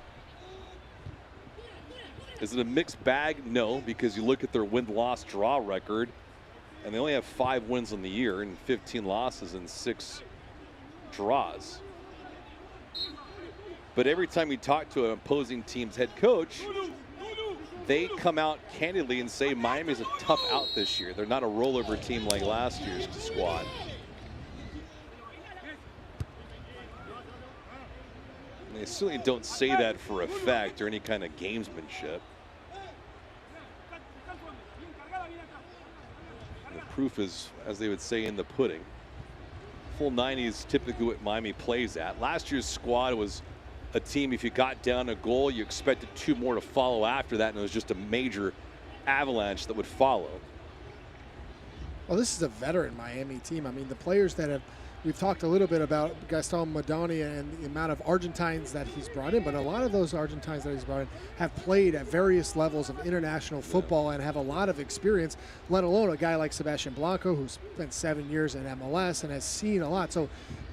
Is it a mixed bag? No, because you look at their win-loss draw record, and they only have 5 wins on the year and 15 losses and 6 draws. But every time you talk to an opposing team's head coach, they come out candidly and say Miami's a tough out this year. They're not a rollover team like last year's squad. And they certainly don't say that for effect or any kind of gamesmanship. And the proof is, as they would say, in the pudding. Full 90 is typically what Miami plays at. Last year's squad was a team, if you got down a goal, you expected 2 more to follow after that, and it was just a major avalanche that would follow. Well, this is a veteran Miami team. I mean, the players that have, we've talked a little bit about Gaston Madani and the amount of Argentines that he's brought in, but a lot of those Argentines that he's brought in have played at various levels of international football and have a lot of experience, let alone a guy like Sebastian Blanco, who's spent 7 years in MLS and has seen a lot. So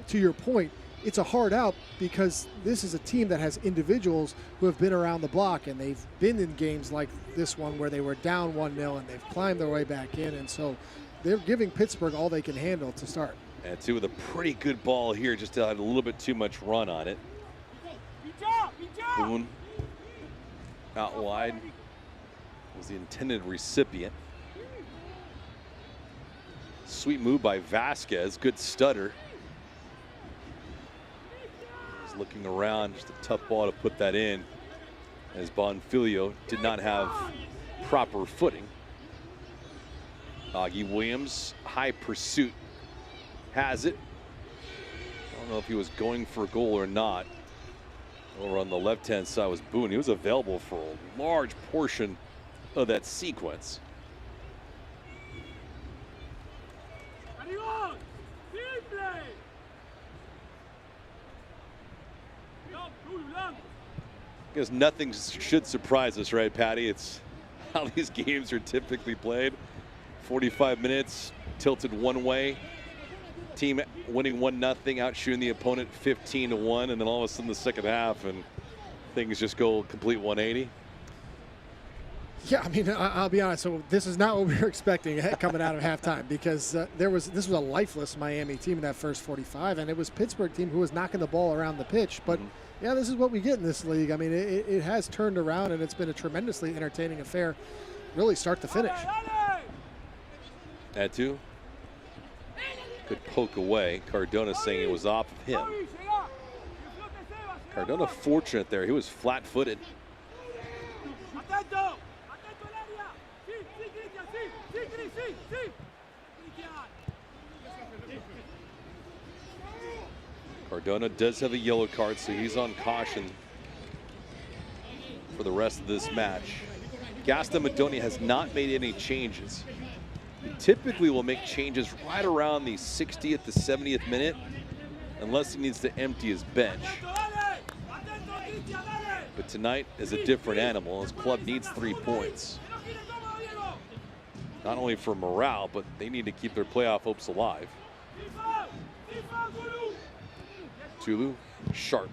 to your point, it's a hard out because this is a team that has individuals who have been around the block, and they've been in games like this one where they were down 1-0 and they've climbed their way back in, and so they're giving Pittsburgh all they can handle to start. And 2 with a pretty good ball here, just had a little bit too much run on it. Boone out wide was the intended recipient. Sweet move by Vasquez, good stutter. Looking around, just a tough ball to put that in, as Bonfilio did not have proper footing. Augie Williams, high pursuit, has it. I don't know if he was going for a goal or not. Over on the left-hand side was Boone. He was available for a large portion of that sequence. Because nothing should surprise us, right, Patty? It's how these games are typically played. 45 minutes, tilted one way. Team winning 1-0, out shooting the opponent 15-1, and then all of a sudden the second half, and things just go complete 180? Yeah, I mean, I'll be honest. So this is not what we were expecting coming out of halftime, because this was a lifeless Miami team in that first 45, and it was Pittsburgh team who was knocking the ball around the pitch. But yeah, this is what we get in this league. I mean, it has turned around, and it's been a tremendously entertaining affair, really start to finish. Atu could poke away. Cardona saying it was off of him. Cardona fortunate there. He was flat-footed. Cardona does have a yellow card, so he's on caution for the rest of this match. Gaston Madoni has not made any changes. He typically will make changes right around the 60th to 70th minute, unless he needs to empty his bench. But tonight is a different animal. His club needs 3 points. Not only for morale, but they need to keep their playoff hopes alive. Tulu, sharp.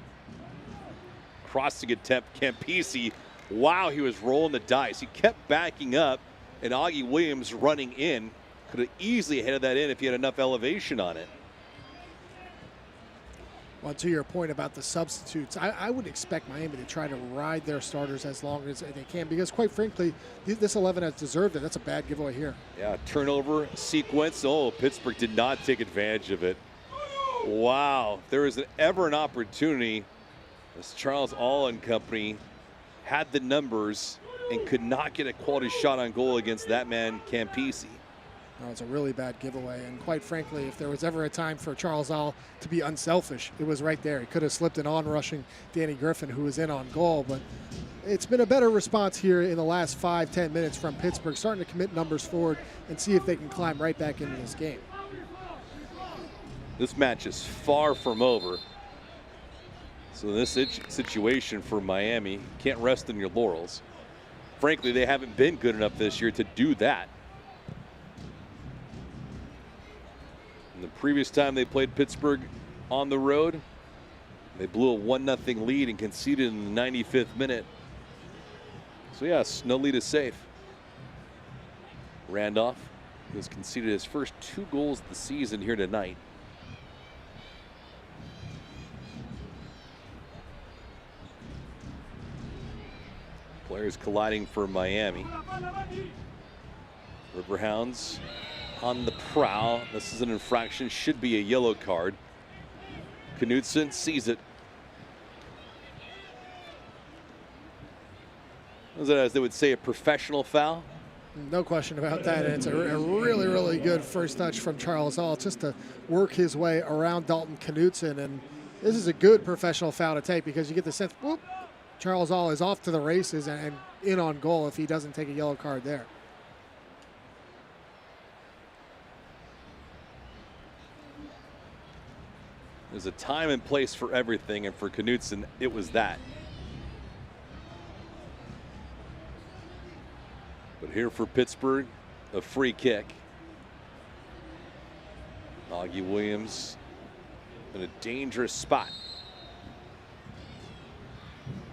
Crossing attempt, Campisi. Wow, he was rolling the dice. He kept backing up, and Augie Williams running in. Could have easily headed that in if he had enough elevation on it. Well, to your point about the substitutes, I would expect Miami to try to ride their starters as long as they can, because quite frankly, this 11 has deserved it. That's a bad giveaway here. Yeah, turnover sequence. Oh, Pittsburgh did not take advantage of it. Wow, if there was ever an opportunity, this Charles All and company had the numbers and could not get a quality shot on goal against that man, Campisi. No, it's a really bad giveaway, and quite frankly, if there was ever a time for Charles All to be unselfish, it was right there. He could have slipped an on-rushing Danny Griffin, who was in on goal, but it's been a better response here in the last 5-10 minutes from Pittsburgh, starting to commit numbers forward and see if they can climb right back into this game. This match is far from over. So in this situation for Miami, you can't rest on your laurels. Frankly, they haven't been good enough this year to do that. And the previous time they played Pittsburgh on the road, they blew a 1-0 lead and conceded in the 95th minute. So yes, no lead is safe. Randolph has conceded his first 2 goals of the season here tonight. Players colliding for Miami. Riverhounds on the prowl. This is an infraction, should be a yellow card. Knutson sees it. Was it, as they would say, a professional foul? No question about that. And it's a really, really good first touch from Charles All, just to work his way around Dalton Knutson. And this is a good professional foul to take, because you get the sense, whoop, Charles All is off to the races and in on goal if he doesn't take a yellow card there. There's a time and place for everything, and for Knutson, it was that. But here for Pittsburgh, a free kick. Augie Williams in a dangerous spot.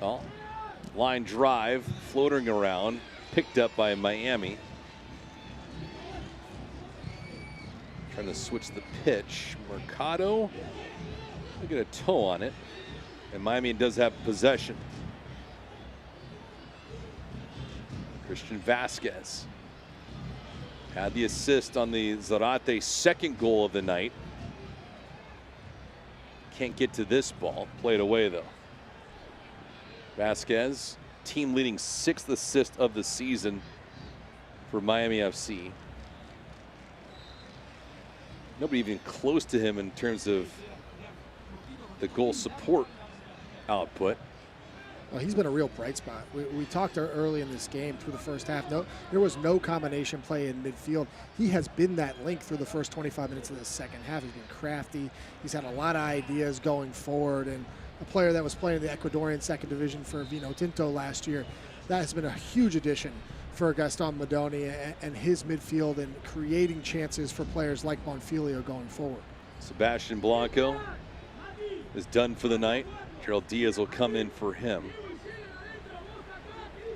Oh, line drive, floating around, picked up by Miami. Trying to switch the pitch. Mercado, look at a toe on it. And Miami does have possession. Christian Vasquez had the assist on the Zarate second goal of the night. Can't get to this ball. Played away though. Vasquez, team leading 6th assist of the season for Miami FC. Nobody even close to him in terms of the goal support output. Well, he's been a real bright spot. We talked early in this game through the first half. There was no combination play in midfield. He has been that link through the first 25 minutes of the second half. He's been crafty. He's had a lot of ideas going forward, and a player that was playing in the Ecuadorian second division for Vino Tinto last year. That has been a huge addition for Gaston Madoni and his midfield, and creating chances for players like Bonfilio going forward. Sebastian Blanco is done for the night. Gerald Diaz will come in for him.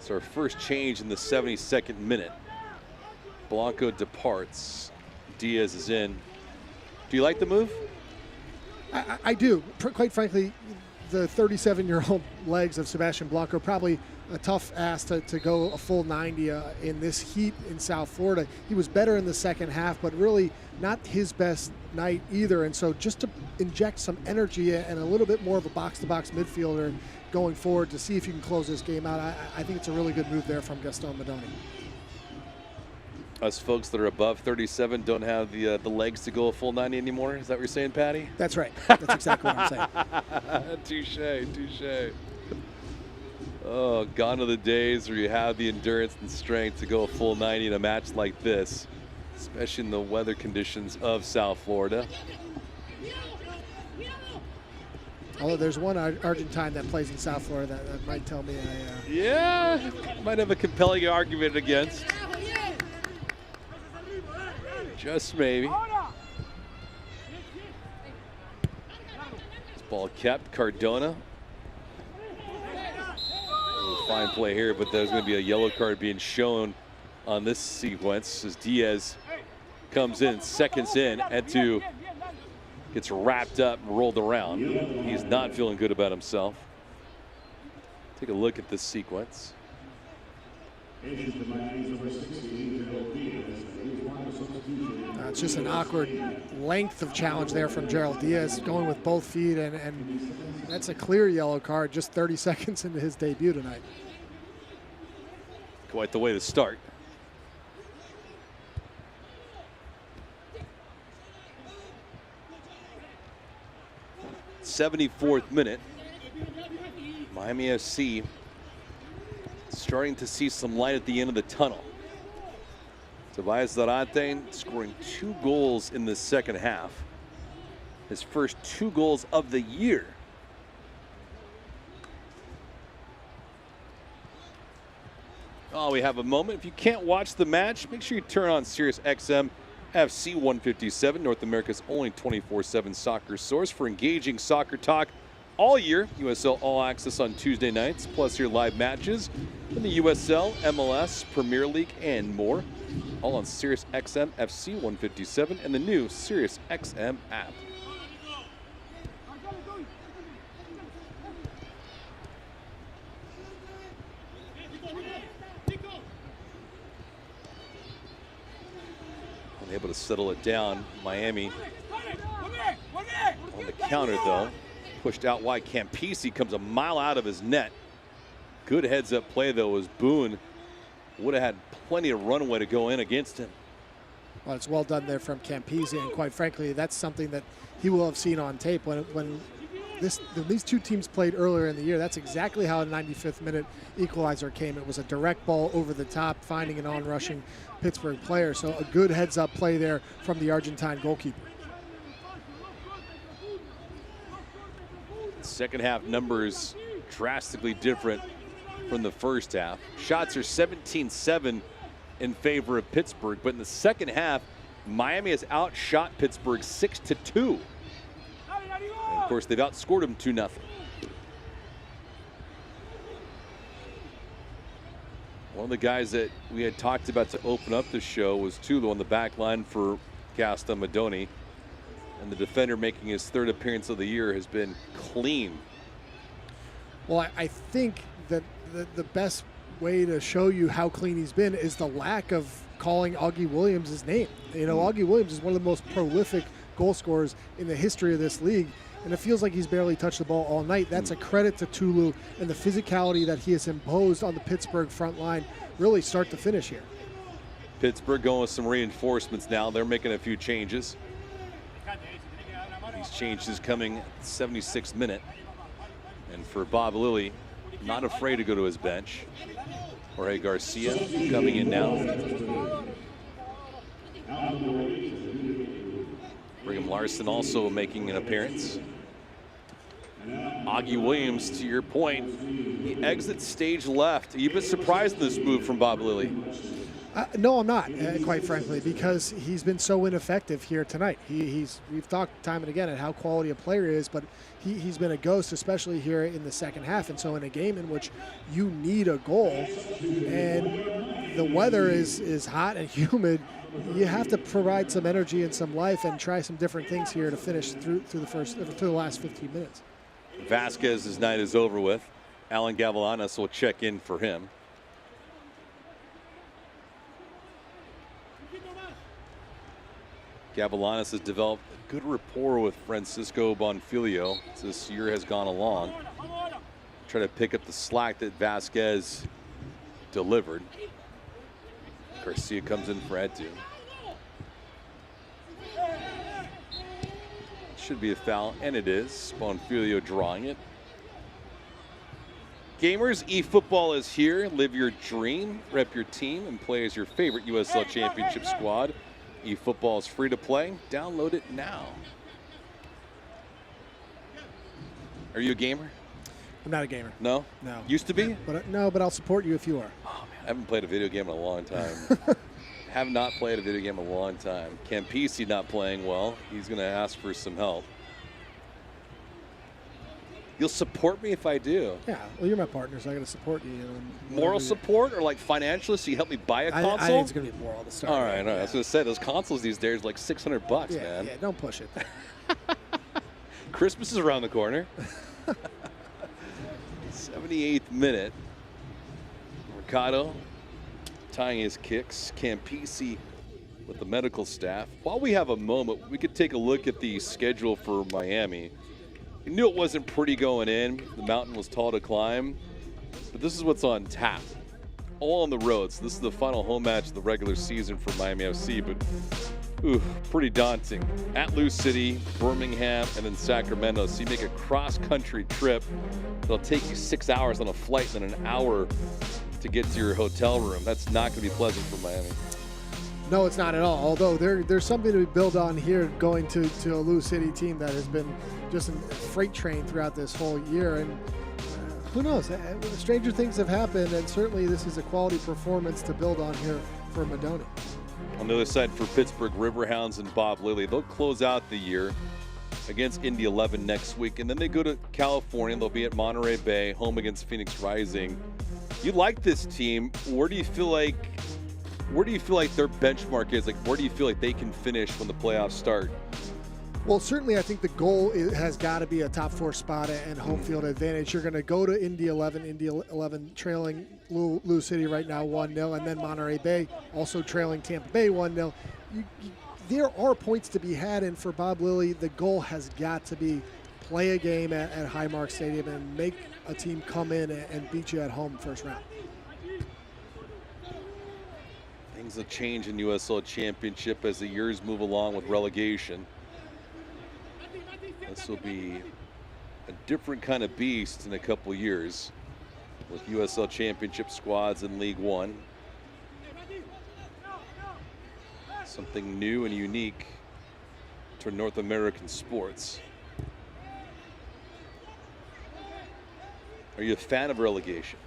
It's our first change in the 72nd minute. Blanco departs. Diaz is in. Do you like the move? I do. Quite frankly, the 37-year-old legs of Sebastian Blanco, probably a tough ask to go a full 90 in this heat in South Florida. He was better in the second half, but really not his best night either. And so just to inject some energy and a little bit more of a box-to-box midfielder going forward to see if you can close this game out, I think it's a really good move there from Gaston Madoni. Us folks that are above 37 don't have the legs to go a full 90 anymore. Is that what you're saying, Patty? That's right. That's exactly what I'm saying. Touche, touche. Oh, gone are the days where you have the endurance and strength to go a full 90 in a match like this, especially in the weather conditions of South Florida. Although there's one Argentine that plays in South Florida that might tell me Yeah, might have a compelling argument against. Just maybe. This ball kept. Cardona. Fine play here, but there's going to be a yellow card being shown on this sequence as Diaz comes in, seconds in. Etu gets wrapped up and rolled around. He's not feeling good about himself. Take a look at this sequence. It's just an awkward length of challenge there from Gerald Diaz, going with both feet, and that's a clear yellow card just 30 seconds into his debut tonight. Quite the way to start. '74th minute. Miami FC starting to see some light at the end of the tunnel. Tobias Zarate scoring 2 goals in the second half. His first 2 goals of the year. Oh, we have a moment. If you can't watch the match, make sure you turn on Sirius XM FC 157, North America's only 24/7 soccer source for engaging soccer talk all year. USL All Access on Tuesday nights, plus your live matches in the USL, MLS, Premier League, and more. All on Sirius XM FC 157 and the new Sirius XM app. Unable to settle it down. Miami on the counter, though. Pushed out wide. Campisi comes a mile out of his net. Good heads-up play, though, as Boone would have had plenty of runway to go in against him. Well, it's well done there from Campisi, and quite frankly, that's something that he will have seen on tape. When these two teams played earlier in the year, that's exactly how a 95th minute equalizer came. It was a direct ball over the top, finding an on-rushing Pittsburgh player. So a good heads-up play there from the Argentine goalkeeper. Second half numbers drastically different from the first half. Shots are 17-7 in favor of Pittsburgh, but in the second half, Miami has outshot Pittsburgh 6-2. And of course, they've outscored them 2-0. One of the guys that we had talked about to open up the show was Tulu on the back line for Gaston Madoni. And the defender making his 3rd appearance of the year has been clean. Well, I think that the best way to show you how clean he's been is the lack of calling Augie Williams his name. You know, Augie Williams is one of the most prolific goal scorers in the history of this league, and it feels like he's barely touched the ball all night. That's a credit to Tulu and the physicality that he has imposed on the Pittsburgh front line, really start to finish here. Pittsburgh going with some reinforcements now. They're making a few changes. These changes coming at the 76th minute. And for Bob Lilly, not afraid to go to his bench. Jorge Garcia coming in now. Brigham Larson also making an appearance. Augie Williams, to your point, he exits stage left. Are you a bit surprised at this move from Bob Lilly? No, I'm not, quite frankly, because he's been so ineffective here tonight. We've talked time and again at how quality a player is, but he's been a ghost, especially here in the second half. And so in a game in which you need a goal and the weather is hot and humid, you have to provide some energy and some life and try some different things here to finish through the last 15 minutes. Vasquez's night is over with. Alan Gavilanes will check in for him. Gavilanes has developed a good rapport with Francisco Bonfilio as this year has gone along. Try to pick up the slack that Vasquez delivered. Garcia comes in for Edu. Should be a foul, and it is. Bonfilio drawing it. Gamers, eFootball is here. Live your dream, rep your team, and play as your favorite USL Championship squad. eFootball is free to play. Download it now. Are you a gamer? I'm not a gamer. No? No. Used to be? But I'll support you if you are. Oh, man, I haven't played a video game in a long time. Have not played a video game in a long time. Campisi not playing well. He's going to ask for some help. You'll support me if I do. Yeah, well, you're my partner, so I got to support you. Moral support or like financially, so you help me buy a console? I think it's going to be moral to start. All right. I was going to say, those consoles these days are like $600, man. Yeah, don't push it. Christmas is around the corner. 78th minute. Mercado tying his kicks. Campisi with the medical staff. While we have a moment, we could take a look at the schedule for Miami. You knew it wasn't pretty going in. The mountain was tall to climb. But this is what's on tap. All on the roads. This is the final home match of the regular season for Miami FC. But, pretty daunting. At Lou City, Birmingham, and then Sacramento. So you make a cross-country trip. It'll take you 6 hours on a flight and then an hour to get to your hotel room. That's not going to be pleasant for Miami. No, it's not at all. Although there's something to build on here going to a Lou City team that has been just a freight train throughout this whole year. And who knows? Stranger things have happened, and certainly this is a quality performance to build on here for Madoni. On the other side for Pittsburgh, Riverhounds and Bob Lilly, they'll close out the year against Indy 11 next week, and then they go to California. They'll be at Monterey Bay, home against Phoenix Rising. You like this team. Where do you feel like their benchmark is? Like, where do you feel like they can finish when the playoffs start? Well, certainly I think the goal has got to be a top 4 spot and home field advantage. You're going to go to Indy 11 trailing Lou City right now 1-0, and then Monterey Bay also trailing Tampa Bay 1-0. There are points to be had, and for Bob Lilly, the goal has got to be play a game at Highmark Stadium and make a team come in and beat you at home first round. Things will change in USL Championship as the years move along with relegation. This will be a different kind of beast in a couple years with USL Championship squads in League One. Something new and unique to North American sports. Are you a fan of relegation?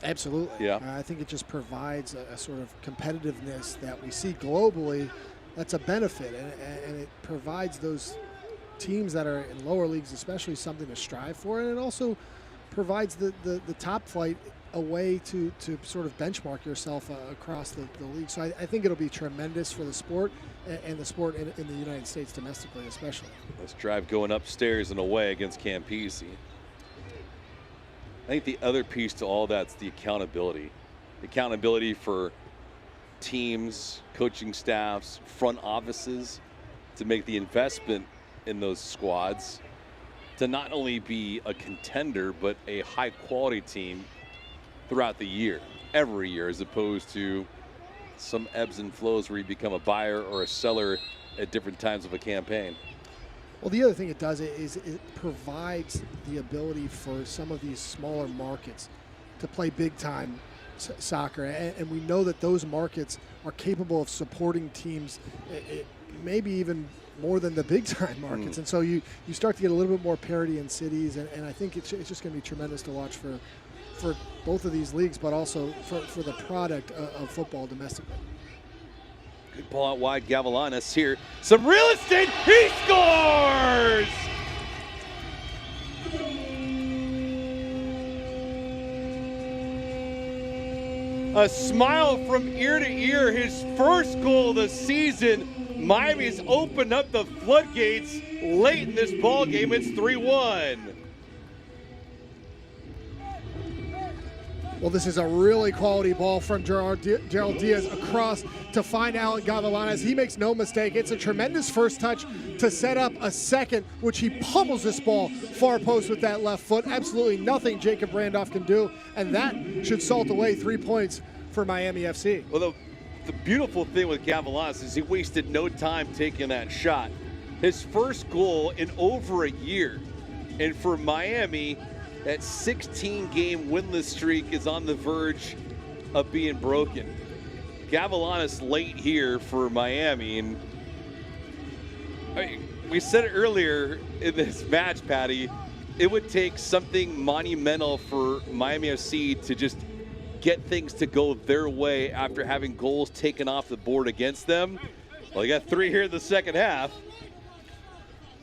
Absolutely. Yeah. I think it just provides a sort of competitiveness that we see globally that's a benefit, and it provides those teams that are in lower leagues especially something to strive for, and it also provides the top flight a way to sort of benchmark yourself across the league. So I think it'll be tremendous for the sport and the sport in the United States domestically especially. Let's drive going upstairs and away against Campisi. I think the other piece to all that's the accountability. Accountability for teams, coaching staffs, front offices to make the investment in those squads to not only be a contender but a high quality team throughout the year, every year, as opposed to some ebbs and flows where you become a buyer or a seller at different times of a campaign. Well, the other thing it does is it provides the ability for some of these smaller markets to play big-time soccer, and we know that those markets are capable of supporting teams, maybe even more than the big-time markets. And so you start to get a little bit more parity in cities, and I think it's just going to be tremendous to watch for for both of these leagues, but also for the product of football domestically. Good ball out wide, Gavilanes here. Some real estate, he scores! A smile from ear to ear, his first goal of the season. Miami's opened up the floodgates late in this ball game. It's 3-1. Well, this is a really quality ball from Gerald Diaz across to find Alec Gavilanes. He makes no mistake. It's a tremendous first touch to set up a second, which he pummels this ball far post with that left foot. Absolutely nothing Jacob Randolph can do, and that should salt away 3 points for Miami FC. Well, the beautiful thing with Gavilanes is he wasted no time taking that shot. His first goal in over a year. And for Miami, that 16-game winless streak is on the verge of being broken. Gavilanes late here for Miami. And we said it earlier in this match, Patty, it would take something monumental for Miami FC to just get things to go their way after having goals taken off the board against them. Well, they got 3 here in the second half.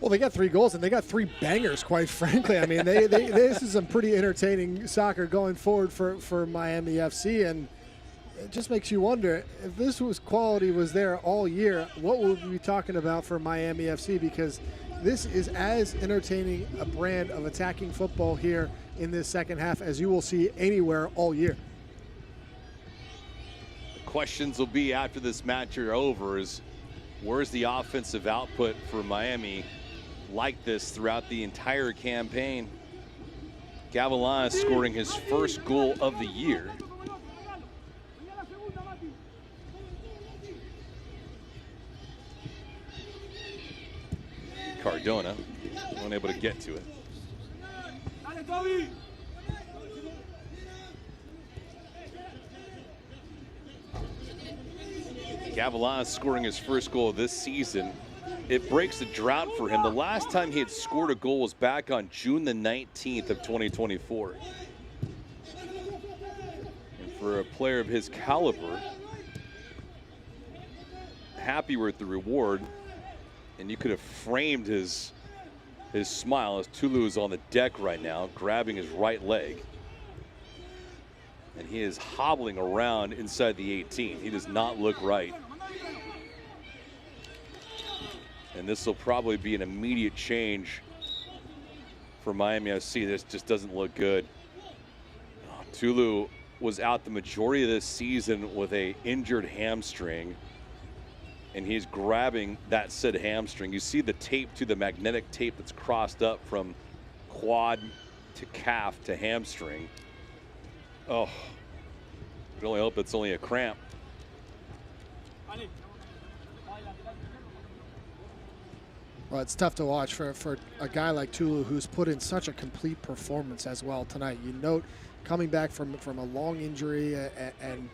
Well, they got 3 goals, and they got 3 bangers, quite frankly. I mean, this is some pretty entertaining soccer going forward for Miami FC, and it just makes you wonder, if this quality was there all year, what would we be talking about for Miami FC? Because this is as entertaining a brand of attacking football here in this second half as you will see anywhere all year. Questions will be after this match are over is where's the offensive output for Miami like this throughout the entire campaign? Gavilanes scoring his first goal of the year. Cardona unable to get to it. Gavilanes scoring his first goal of this season. It breaks the drought for him. The last time he had scored a goal was back on June the 19th of 2024. And for a player of his caliber, happy with the reward. And you could have framed his smile as Tulu is on the deck right now, grabbing his right leg. And he is hobbling around inside the 18. He does not look right. And this will probably be an immediate change for Miami FC. This just doesn't look good. Tulu was out the majority of this season with an injured hamstring, and he's grabbing that said hamstring. You see the tape to the magnetic tape that's crossed up from quad to calf to hamstring. Oh, I can only hope it's only a cramp. Well, it's tough to watch for a guy like Tulu who's put in such a complete performance as well tonight. You note coming back from a long injury, and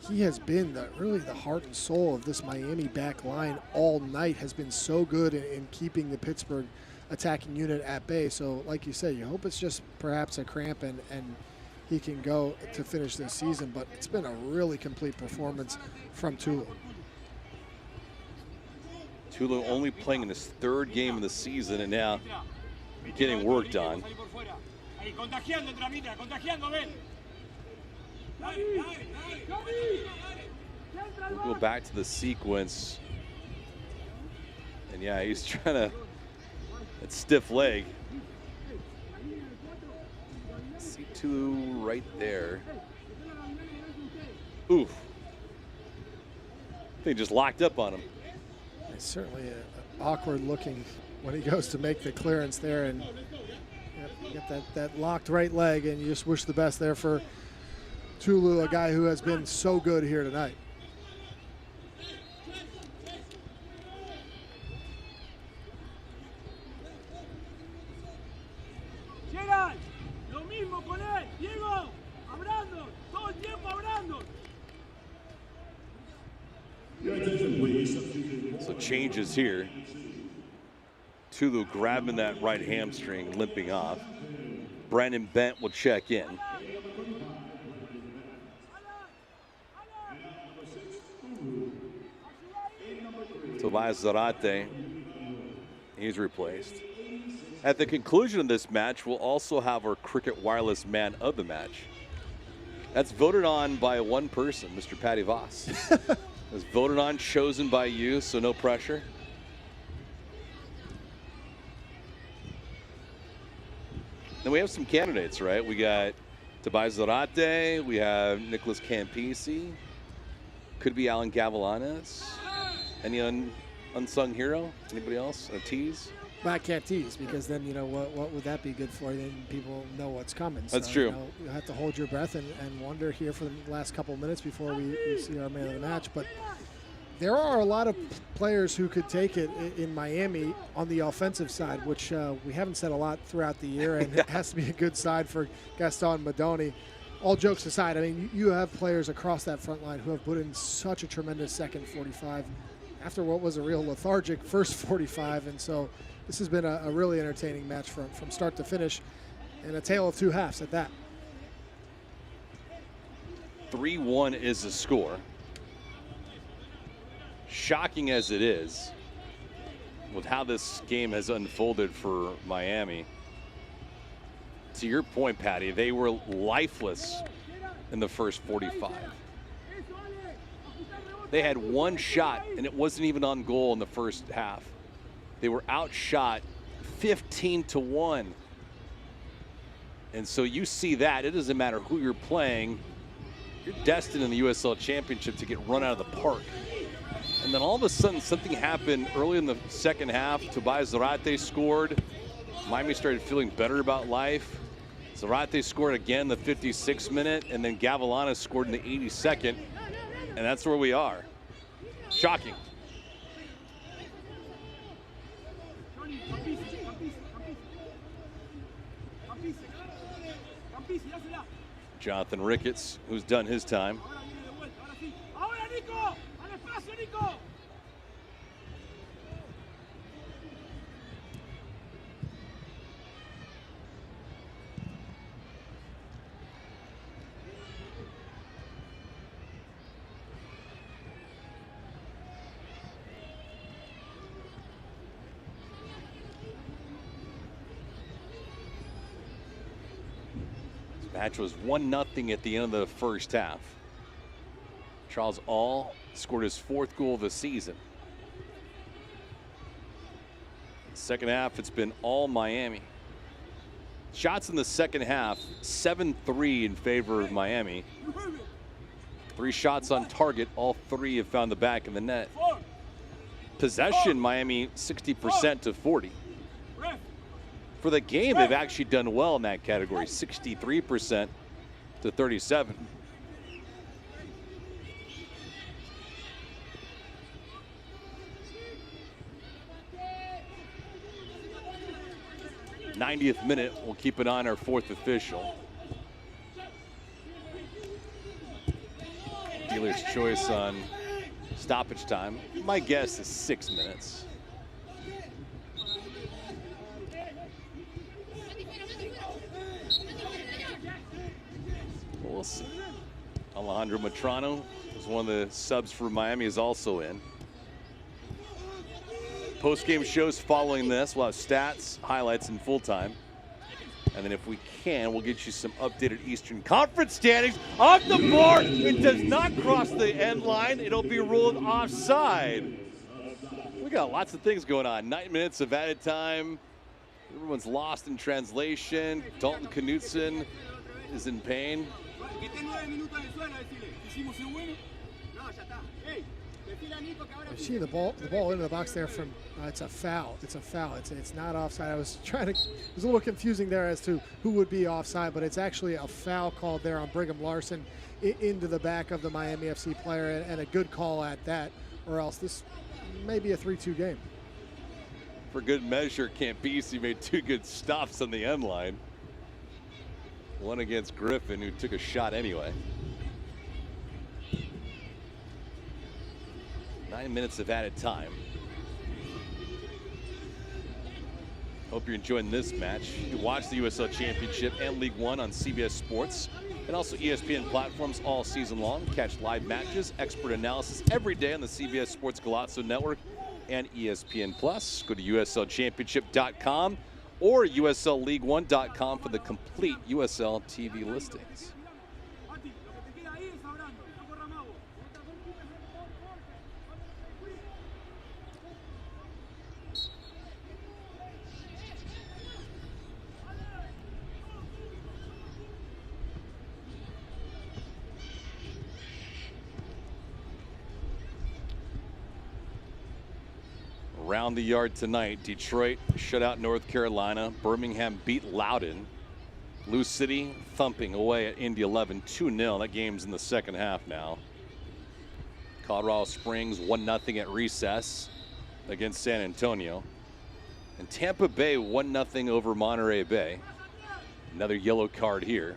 he has been really the heart and soul of this Miami back line all night, has been so good in keeping the Pittsburgh attacking unit at bay. So like you said, you hope it's just perhaps a cramp and he can go to finish this season, but it's been a really complete performance from Tulu. Tulu only playing in his 3rd game of the season and now getting work done. We'll go back to the sequence. And yeah, he's trying to, that stiff leg. See Tulu right there. Oof. They just locked up on him. It's certainly awkward looking when he goes to make the clearance there, and you get that locked right leg, and you just wish the best there for Tulu, a guy who has been so good here tonight. So changes here. Tulu grabbing that right hamstring, limping off. Brandon Bent will check in. Tobias Zarate, he's replaced. At the conclusion of this match, we'll also have our Cricket Wireless Man of the Match. That's voted on by one person, Mr. Patty Voss. It's voted on, chosen by you, so no pressure. Then we have some candidates, right? We got Tobias Zarate, we have Nicholas Campisi, could be Alan Gavilanes. Any unsung hero? Anybody else? A tease? But I can't tease because then, you know, what would that be good for? Then people know what's coming. That's so, true. You know, you have to hold your breath and wonder here for the last couple of minutes before we see our man of the match. But there are a lot of players who could take it in Miami on the offensive side, which we haven't said a lot throughout the year, and it has to be a good side for Gaston Madoni. All jokes aside, I mean, you have players across that front line who have put in such a tremendous second 45 after what was a real lethargic first 45, and so this has been a really entertaining match from start to finish, and a tale of two halves at that. 3-1 is the score. Shocking as it is, with how this game has unfolded for Miami. To your point, Patty, they were lifeless in the first 45. They had one shot, and it wasn't even on goal in the first half. They were outshot 15-1. And so you see that. It doesn't matter who you're playing. You're destined in the USL Championship to get run out of the park. And then all of a sudden, something happened early in the second half. Tobias Zarate scored. Miami started feeling better about life. Zarate scored again in the 56th minute, and then Gavilanes scored in the 82nd. And that's where we are. Shocking. Jonathan Ricketts, who's done his time. Match was 1-0 at the end of the first half. Charles All scored his 4th goal of the season. Second half, it's been all Miami. Shots in the second half, 7-3 in favor of Miami. 3 shots on target, all 3 have found the back of the net. Possession, Miami 60% to 40. For the game, they've actually done well in that category, 63% to 37. '90th minute, we'll keep an eye on our 4th official. Dealer's choice on stoppage time. My guess is 6 minutes. We'll see. Alejandro Matrano is one of the subs for Miami, is also in. Post-game shows following this. We'll have stats, highlights, and full time. And then if we can, we'll get you some updated Eastern Conference standings. Off the board, it does not cross the end line. It'll be ruled offside. We got lots of things going on. 9 minutes of added time. Everyone's lost in translation. Dalton Knutson is in pain. You see the ball into the box there from it's a foul. It's a foul. It's not offside. I was trying to. It was a little confusing there as to who would be offside, but it's actually a foul called there on Brigham Larson into the back of the Miami FC player, and a good call at that, or else this may be a 3-2 game. For good measure, Campisi made 2 good stops on the end line. One against Griffin, who took a shot anyway. 9 minutes of added time. Hope you're enjoying this match. You can watch the USL Championship and League One on CBS Sports and also ESPN platforms all season long. Catch live matches, expert analysis every day on the CBS Sports Golazo Network and ESPN Plus. Go to USLChampionship.com or USLLeague1.com for the complete USL TV listings. Around the yard tonight, Detroit shut out North Carolina. Birmingham beat Loudoun. Lou City thumping away at Indy 11, 2-0. That game's in the second half now. Colorado Springs 1-0 at recess against San Antonio. And Tampa Bay 1-0 over Monterey Bay. Another yellow card here.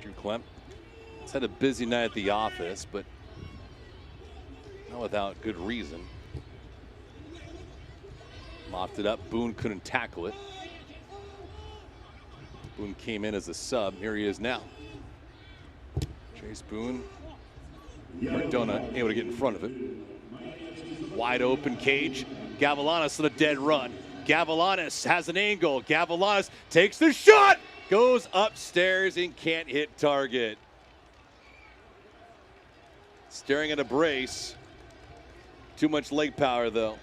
Drew Klemp has had a busy night at the office, but not without good reason. Mopped it up. Boone couldn't tackle it. Boone came in as a sub. Here he is now. Chase Boone. Cardona able to get in front of it. Wide open cage. Gavilanes on a dead run. Gavilanes has an angle. Gavilanes takes the shot. Goes upstairs and can't hit target. Staring at a brace. Too much leg power, though.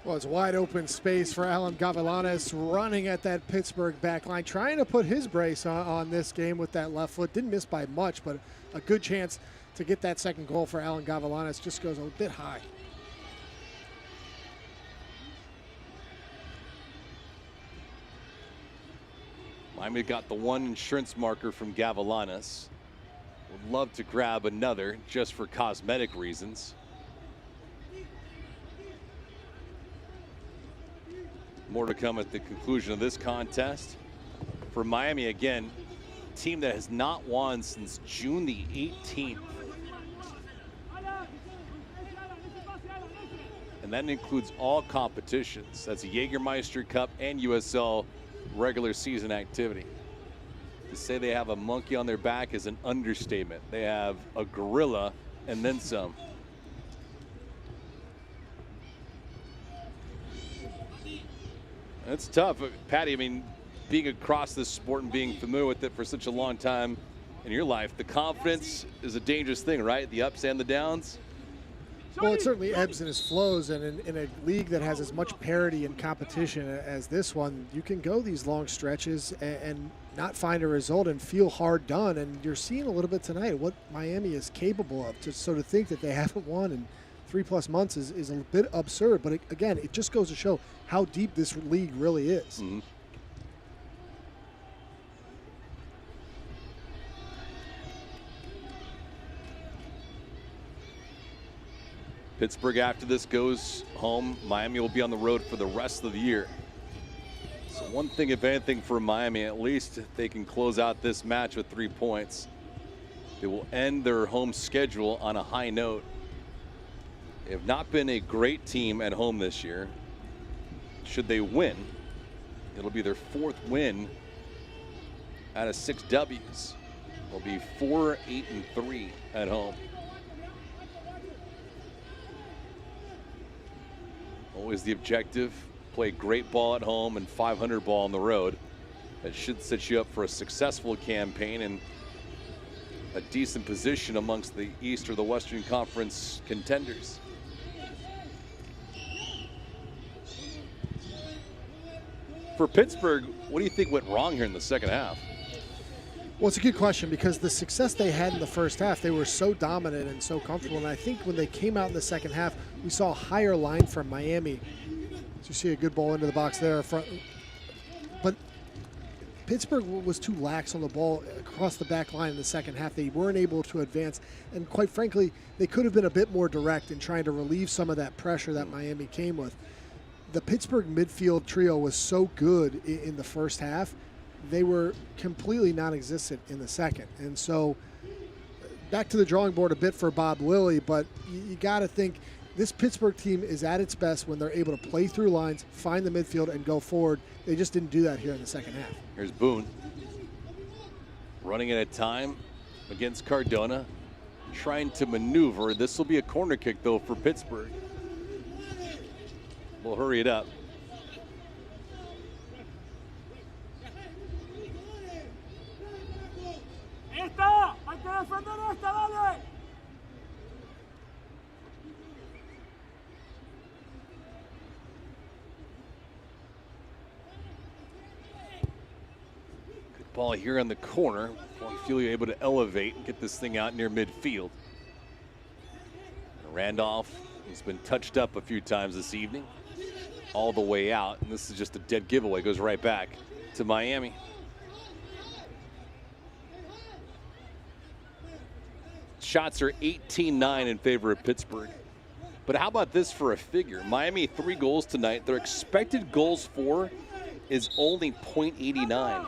Well, it's wide open space for Alan Gavilanes running at that Pittsburgh back line, trying to put his brace on this game with that left foot. Didn't miss by much, but a good chance to get that second goal for Alan Gavilanes. Just goes a bit high. Miami got the one insurance marker from Gavilanes. Would love to grab another just for cosmetic reasons. More to come at the conclusion of this contest. For Miami, again, team that has not won since June the 18th. And that includes all competitions. That's a Jägermeister Cup and USL regular season activity. To say they have a monkey on their back is an understatement. They have a gorilla and then some. It's tough. Patty, I mean, being across this sport and being familiar with it for such a long time in your life, the confidence is a dangerous thing, right? The ups and the downs. Well, it certainly ebbs and it flows, and in a league that has as much parity and competition as this one, you can go these long stretches and not find a result and feel hard done. And you're seeing a little bit tonight what Miami is capable of. To sort of think that they haven't won in 3+ months is a bit absurd. But again, it just goes to show how deep this league really is. Mm-hmm. Pittsburgh after this goes home. Miami will be on the road for the rest of the year. So one thing, if anything, for Miami, at least they can close out this match with 3 points. They will end their home schedule on a high note. They have not been a great team at home this year. Should they win, it'll be their 4th win out of 6 W's. They'll be 4-8-3 at home. Always the objective, play great ball at home and 500 ball on the road. That should set you up for a successful campaign and a decent position amongst the East or the Western Conference contenders. For Pittsburgh, what do you think went wrong here in the second half? Well, it's a good question because the success they had in the first half, they were so dominant and so comfortable. And I think when they came out in the second half, we saw a higher line from Miami. So you see a good ball into the box there. But Pittsburgh was too lax on the ball across the back line in the second half. They weren't able to advance. And quite frankly, they could have been a bit more direct in trying to relieve some of that pressure that Miami came with. The Pittsburgh midfield trio was so good in the first half. They were completely non-existent in the second. And so back to the drawing board a bit for Bob Lilly, but you got to think this Pittsburgh team is at its best when they're able to play through lines, find the midfield, and go forward. They just didn't do that here in the second half. Here's Boone running at a time against Cardona. trying to maneuver. This will be a corner kick, though, for Pittsburgh. We'll hurry it up. Good ball here on the corner. Bonfiglio able to elevate and get this thing out near midfield. Randolph, he's been touched up a few times this evening. All the way out, and this is just a dead giveaway. Goes right back to Miami. Shots are 18-9 in favor of Pittsburgh. But how about this for a figure? Miami 3 goals tonight. Their expected goals for is only .89.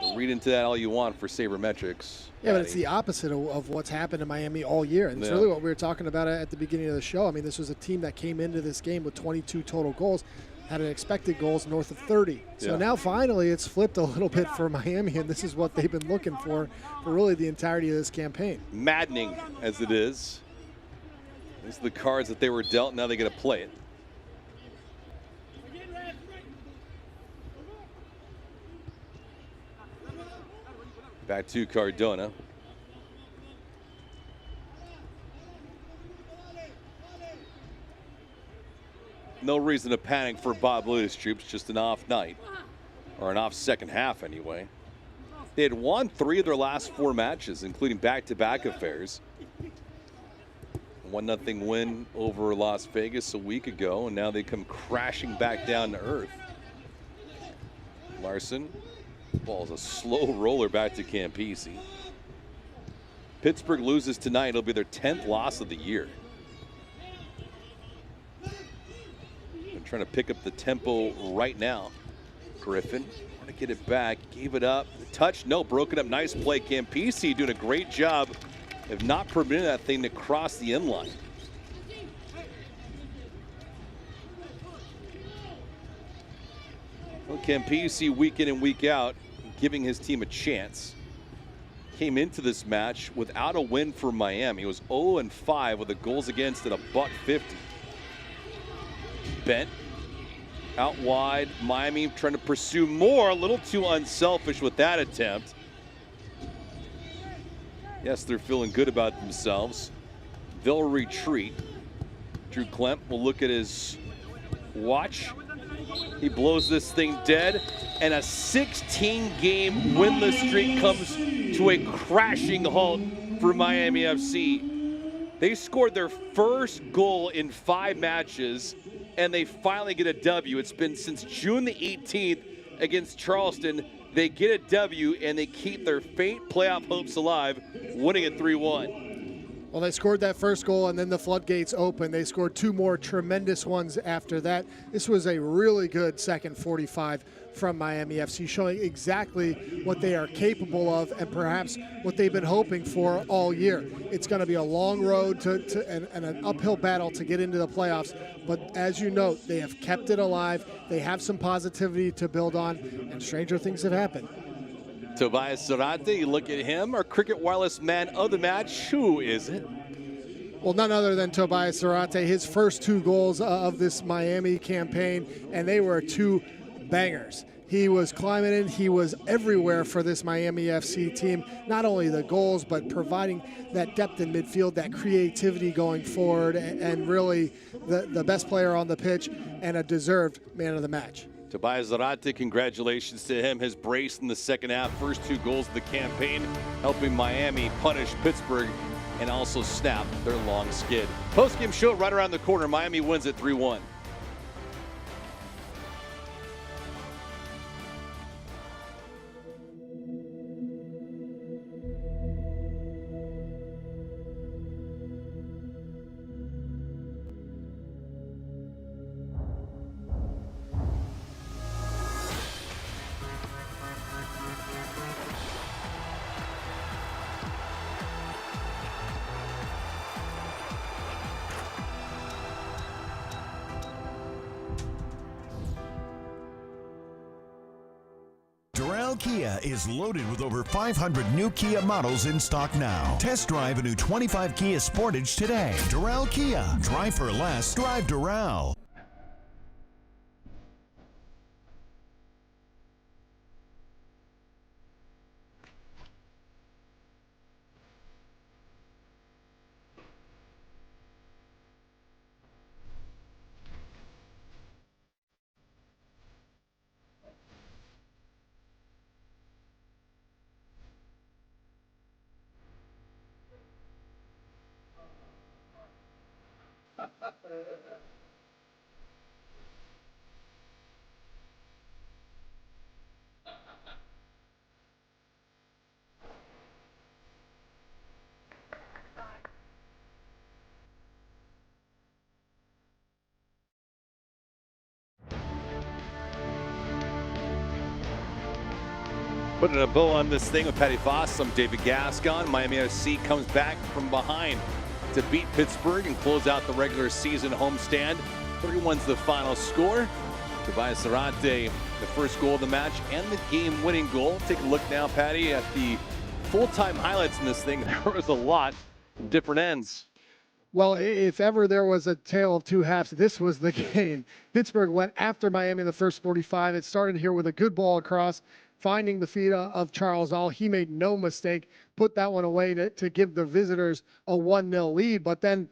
So read into that all you want for sabermetrics. Yeah, but it's the opposite of what's happened in Miami all year. And it's really what we were talking about at the beginning of the show. I mean, this was a team that came into this game with 22 total goals, had an expected goals north of 30. So now finally it's flipped a little bit for Miami, and this is what they've been looking for really the entirety of this campaign. Maddening as it is. These are the cards that they were dealt. Now they get to play it. Back to Cardona. No reason to panic for Bob Lewis troops, just an off night. Or an off second half anyway. They had won 3 of their last 4 matches, including back-to-back affairs. 1-0 win over Las Vegas a week ago, and now they come crashing back down to earth. Larson. Ball's a slow roller back to Campisi. Pittsburgh loses tonight. It'll be their 10th loss of the year. They're trying to pick up the tempo right now. Griffin, want to get it back, gave it up. The touch, no, broke it up. Nice play. Campisi doing a great job of not permitting that thing to cross the end line. Well, Campisi week in and week out, giving his team a chance. Came into this match without a win for Miami. It was 0-5 with the goals against at $1.50. Bent out wide. Miami trying to pursue more. A little too unselfish with that attempt. Yes, they're feeling good about themselves. They'll retreat. Drew Klemp will look at his watch. He blows this thing dead, and a 16-game winless streak comes to a crashing halt for Miami FC. They scored their first goal in 5 matches, and they finally get a W. It's been since June the 18th against Charleston. They get a W, and they keep their faint playoff hopes alive, winning it 3-1. Well, they scored that first goal, and then the floodgates opened. They scored 2 more tremendous ones after that. This was a really good second 45 from Miami FC, showing exactly what they are capable of and perhaps what they've been hoping for all year. It's going to be a long road and an uphill battle to get into the playoffs, but as you note, they have kept it alive. They have some positivity to build on, and stranger things have happened. Tobias Zarate, you look at him, our Cricket Wireless man of the match. Who is it? Well, none other than Tobias Zarate, his first 2 goals of this Miami campaign, and they were 2 bangers. He was climbing in, he was everywhere for this Miami FC team. Not only the goals, but providing that depth in midfield, that creativity going forward, and really the best player on the pitch and a deserved man of the match. Tobias Zarate, congratulations to him. His brace in the second half, first 2 goals of the campaign, helping Miami punish Pittsburgh and also snap their long skid. Post-game show right around the corner. Miami wins at 3-1. Doral Kia is loaded with over 500 new Kia models in stock now. Test drive a new 25 Kia Sportage today. Doral Kia. Drive for less. Drive Doral. Putting a bow on this thing with Patty Voss. I'm David Gascon. Miami FC comes back from behind to beat Pittsburgh and close out the regular season homestand. 3-1's the final score. Tobias Zarate, the first goal of the match and the game-winning goal. Take a look now, Patty, at the full-time highlights in this thing. There was a lot of different ends. Well, if ever there was a tale of two halves, this was the game. Pittsburgh went after Miami in the first 45. It started here with a good ball across, finding the feet of Charles All. He made no mistake, put that one away to give the visitors a 1-0 lead. But then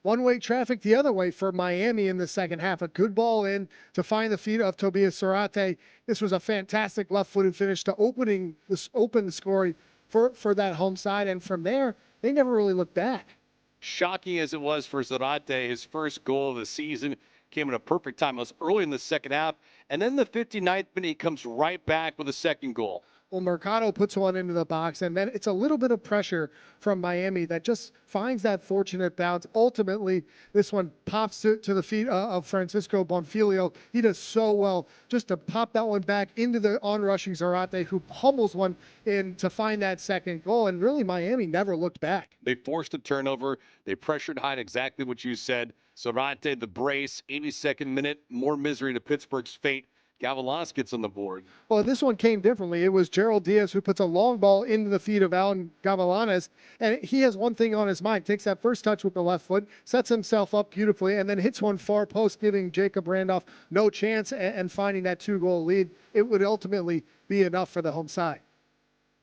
one-way traffic the other way for Miami in the second half. A good ball in to find the feet of Tobias Zarate. This was a fantastic left-footed finish to open the scoring for that home side. And from there, they never really looked back. Shocking as it was for Zarate, his first goal of the season came at a perfect time. It was early in the second half. And then the 59th minute, he comes right back with a second goal. Well, Mercado puts one into the box, and then it's a little bit of pressure from Miami that just finds that fortunate bounce. Ultimately, this one pops to the feet of Francisco Bonfilio. He does so well just to pop that one back into the onrushing Zarate, who pummels one in to find that second goal. And really, Miami never looked back. They forced a turnover. They pressured high, exactly what you said. Zarate, the brace, 82nd minute, more misery to Pittsburgh's fate. Gavalas gets on the board. Well, this one came differently. It was Gerald Diaz who puts a long ball into the feet of Alan Gavalanes, and he has one thing on his mind. Takes that first touch with the left foot, sets himself up beautifully, and then hits one far post, giving Jacob Randolph no chance and finding that 2-goal lead. It would ultimately be enough for the home side.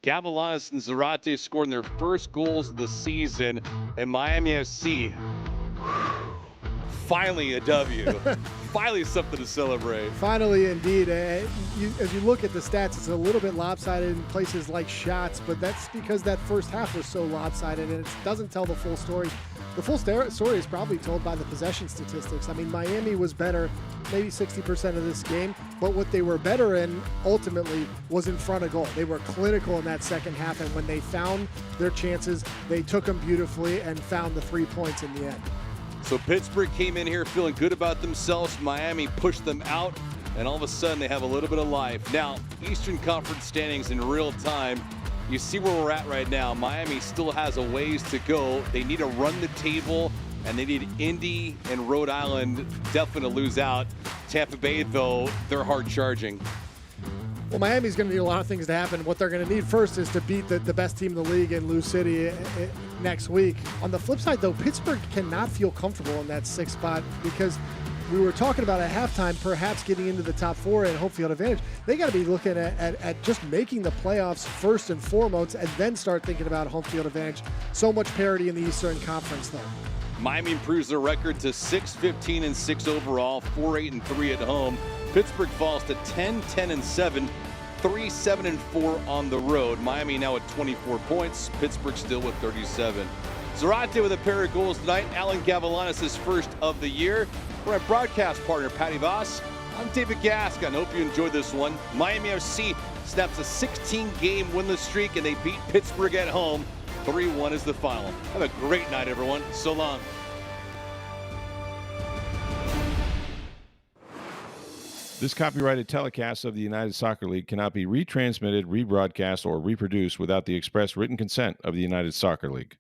Gavalanes and Zarate scoring their first goals of the season, and Miami FC, finally a W. Finally something to celebrate. Finally, indeed. As you look at the stats, it's a little bit lopsided in places like shots, but that's because that first half was so lopsided, and it doesn't tell the full story. The full story is probably told by the possession statistics. I mean, Miami was better maybe 60% of this game, but what they were better in ultimately was in front of goal. They were clinical in that second half, and when they found their chances, they took them beautifully and found the 3 points in the end. So Pittsburgh came in here feeling good about themselves. Miami pushed them out, and all of a sudden they have a little bit of life. Now, Eastern Conference standings in real time. You see where we're at right now. Miami still has a ways to go. They need to run the table, and they need Indy and Rhode Island definitely to lose out. Tampa Bay, though, they're hard charging. Well, Miami's going to need a lot of things to happen. What they're going to need first is to beat the best team in the league in Lou City next week. On the flip side, though, Pittsburgh cannot feel comfortable in that 6th spot because we were talking about at halftime perhaps getting into the top 4 and home field advantage. They got to be looking at just making the playoffs first and foremost and then start thinking about home field advantage. So much parity in the Eastern Conference, though. Miami improves their record to 6-15-6 overall, 4-8-3 at home. Pittsburgh falls to 10-10-7, 3-7-4 on the road. Miami now at 24 points. Pittsburgh still with 37. Zarate with a pair of goals tonight. Alan Gavalanes, his first of the year. For our broadcast partner, Patty Voss, I'm David Gascon. Hope you enjoyed this one. Miami FC snaps a 16-game winless streak, and they beat Pittsburgh at home. 3-1 is the final. Have a great night, everyone. So long. This copyrighted telecast of the United Soccer League cannot be retransmitted, rebroadcast, or reproduced without the express written consent of the United Soccer League.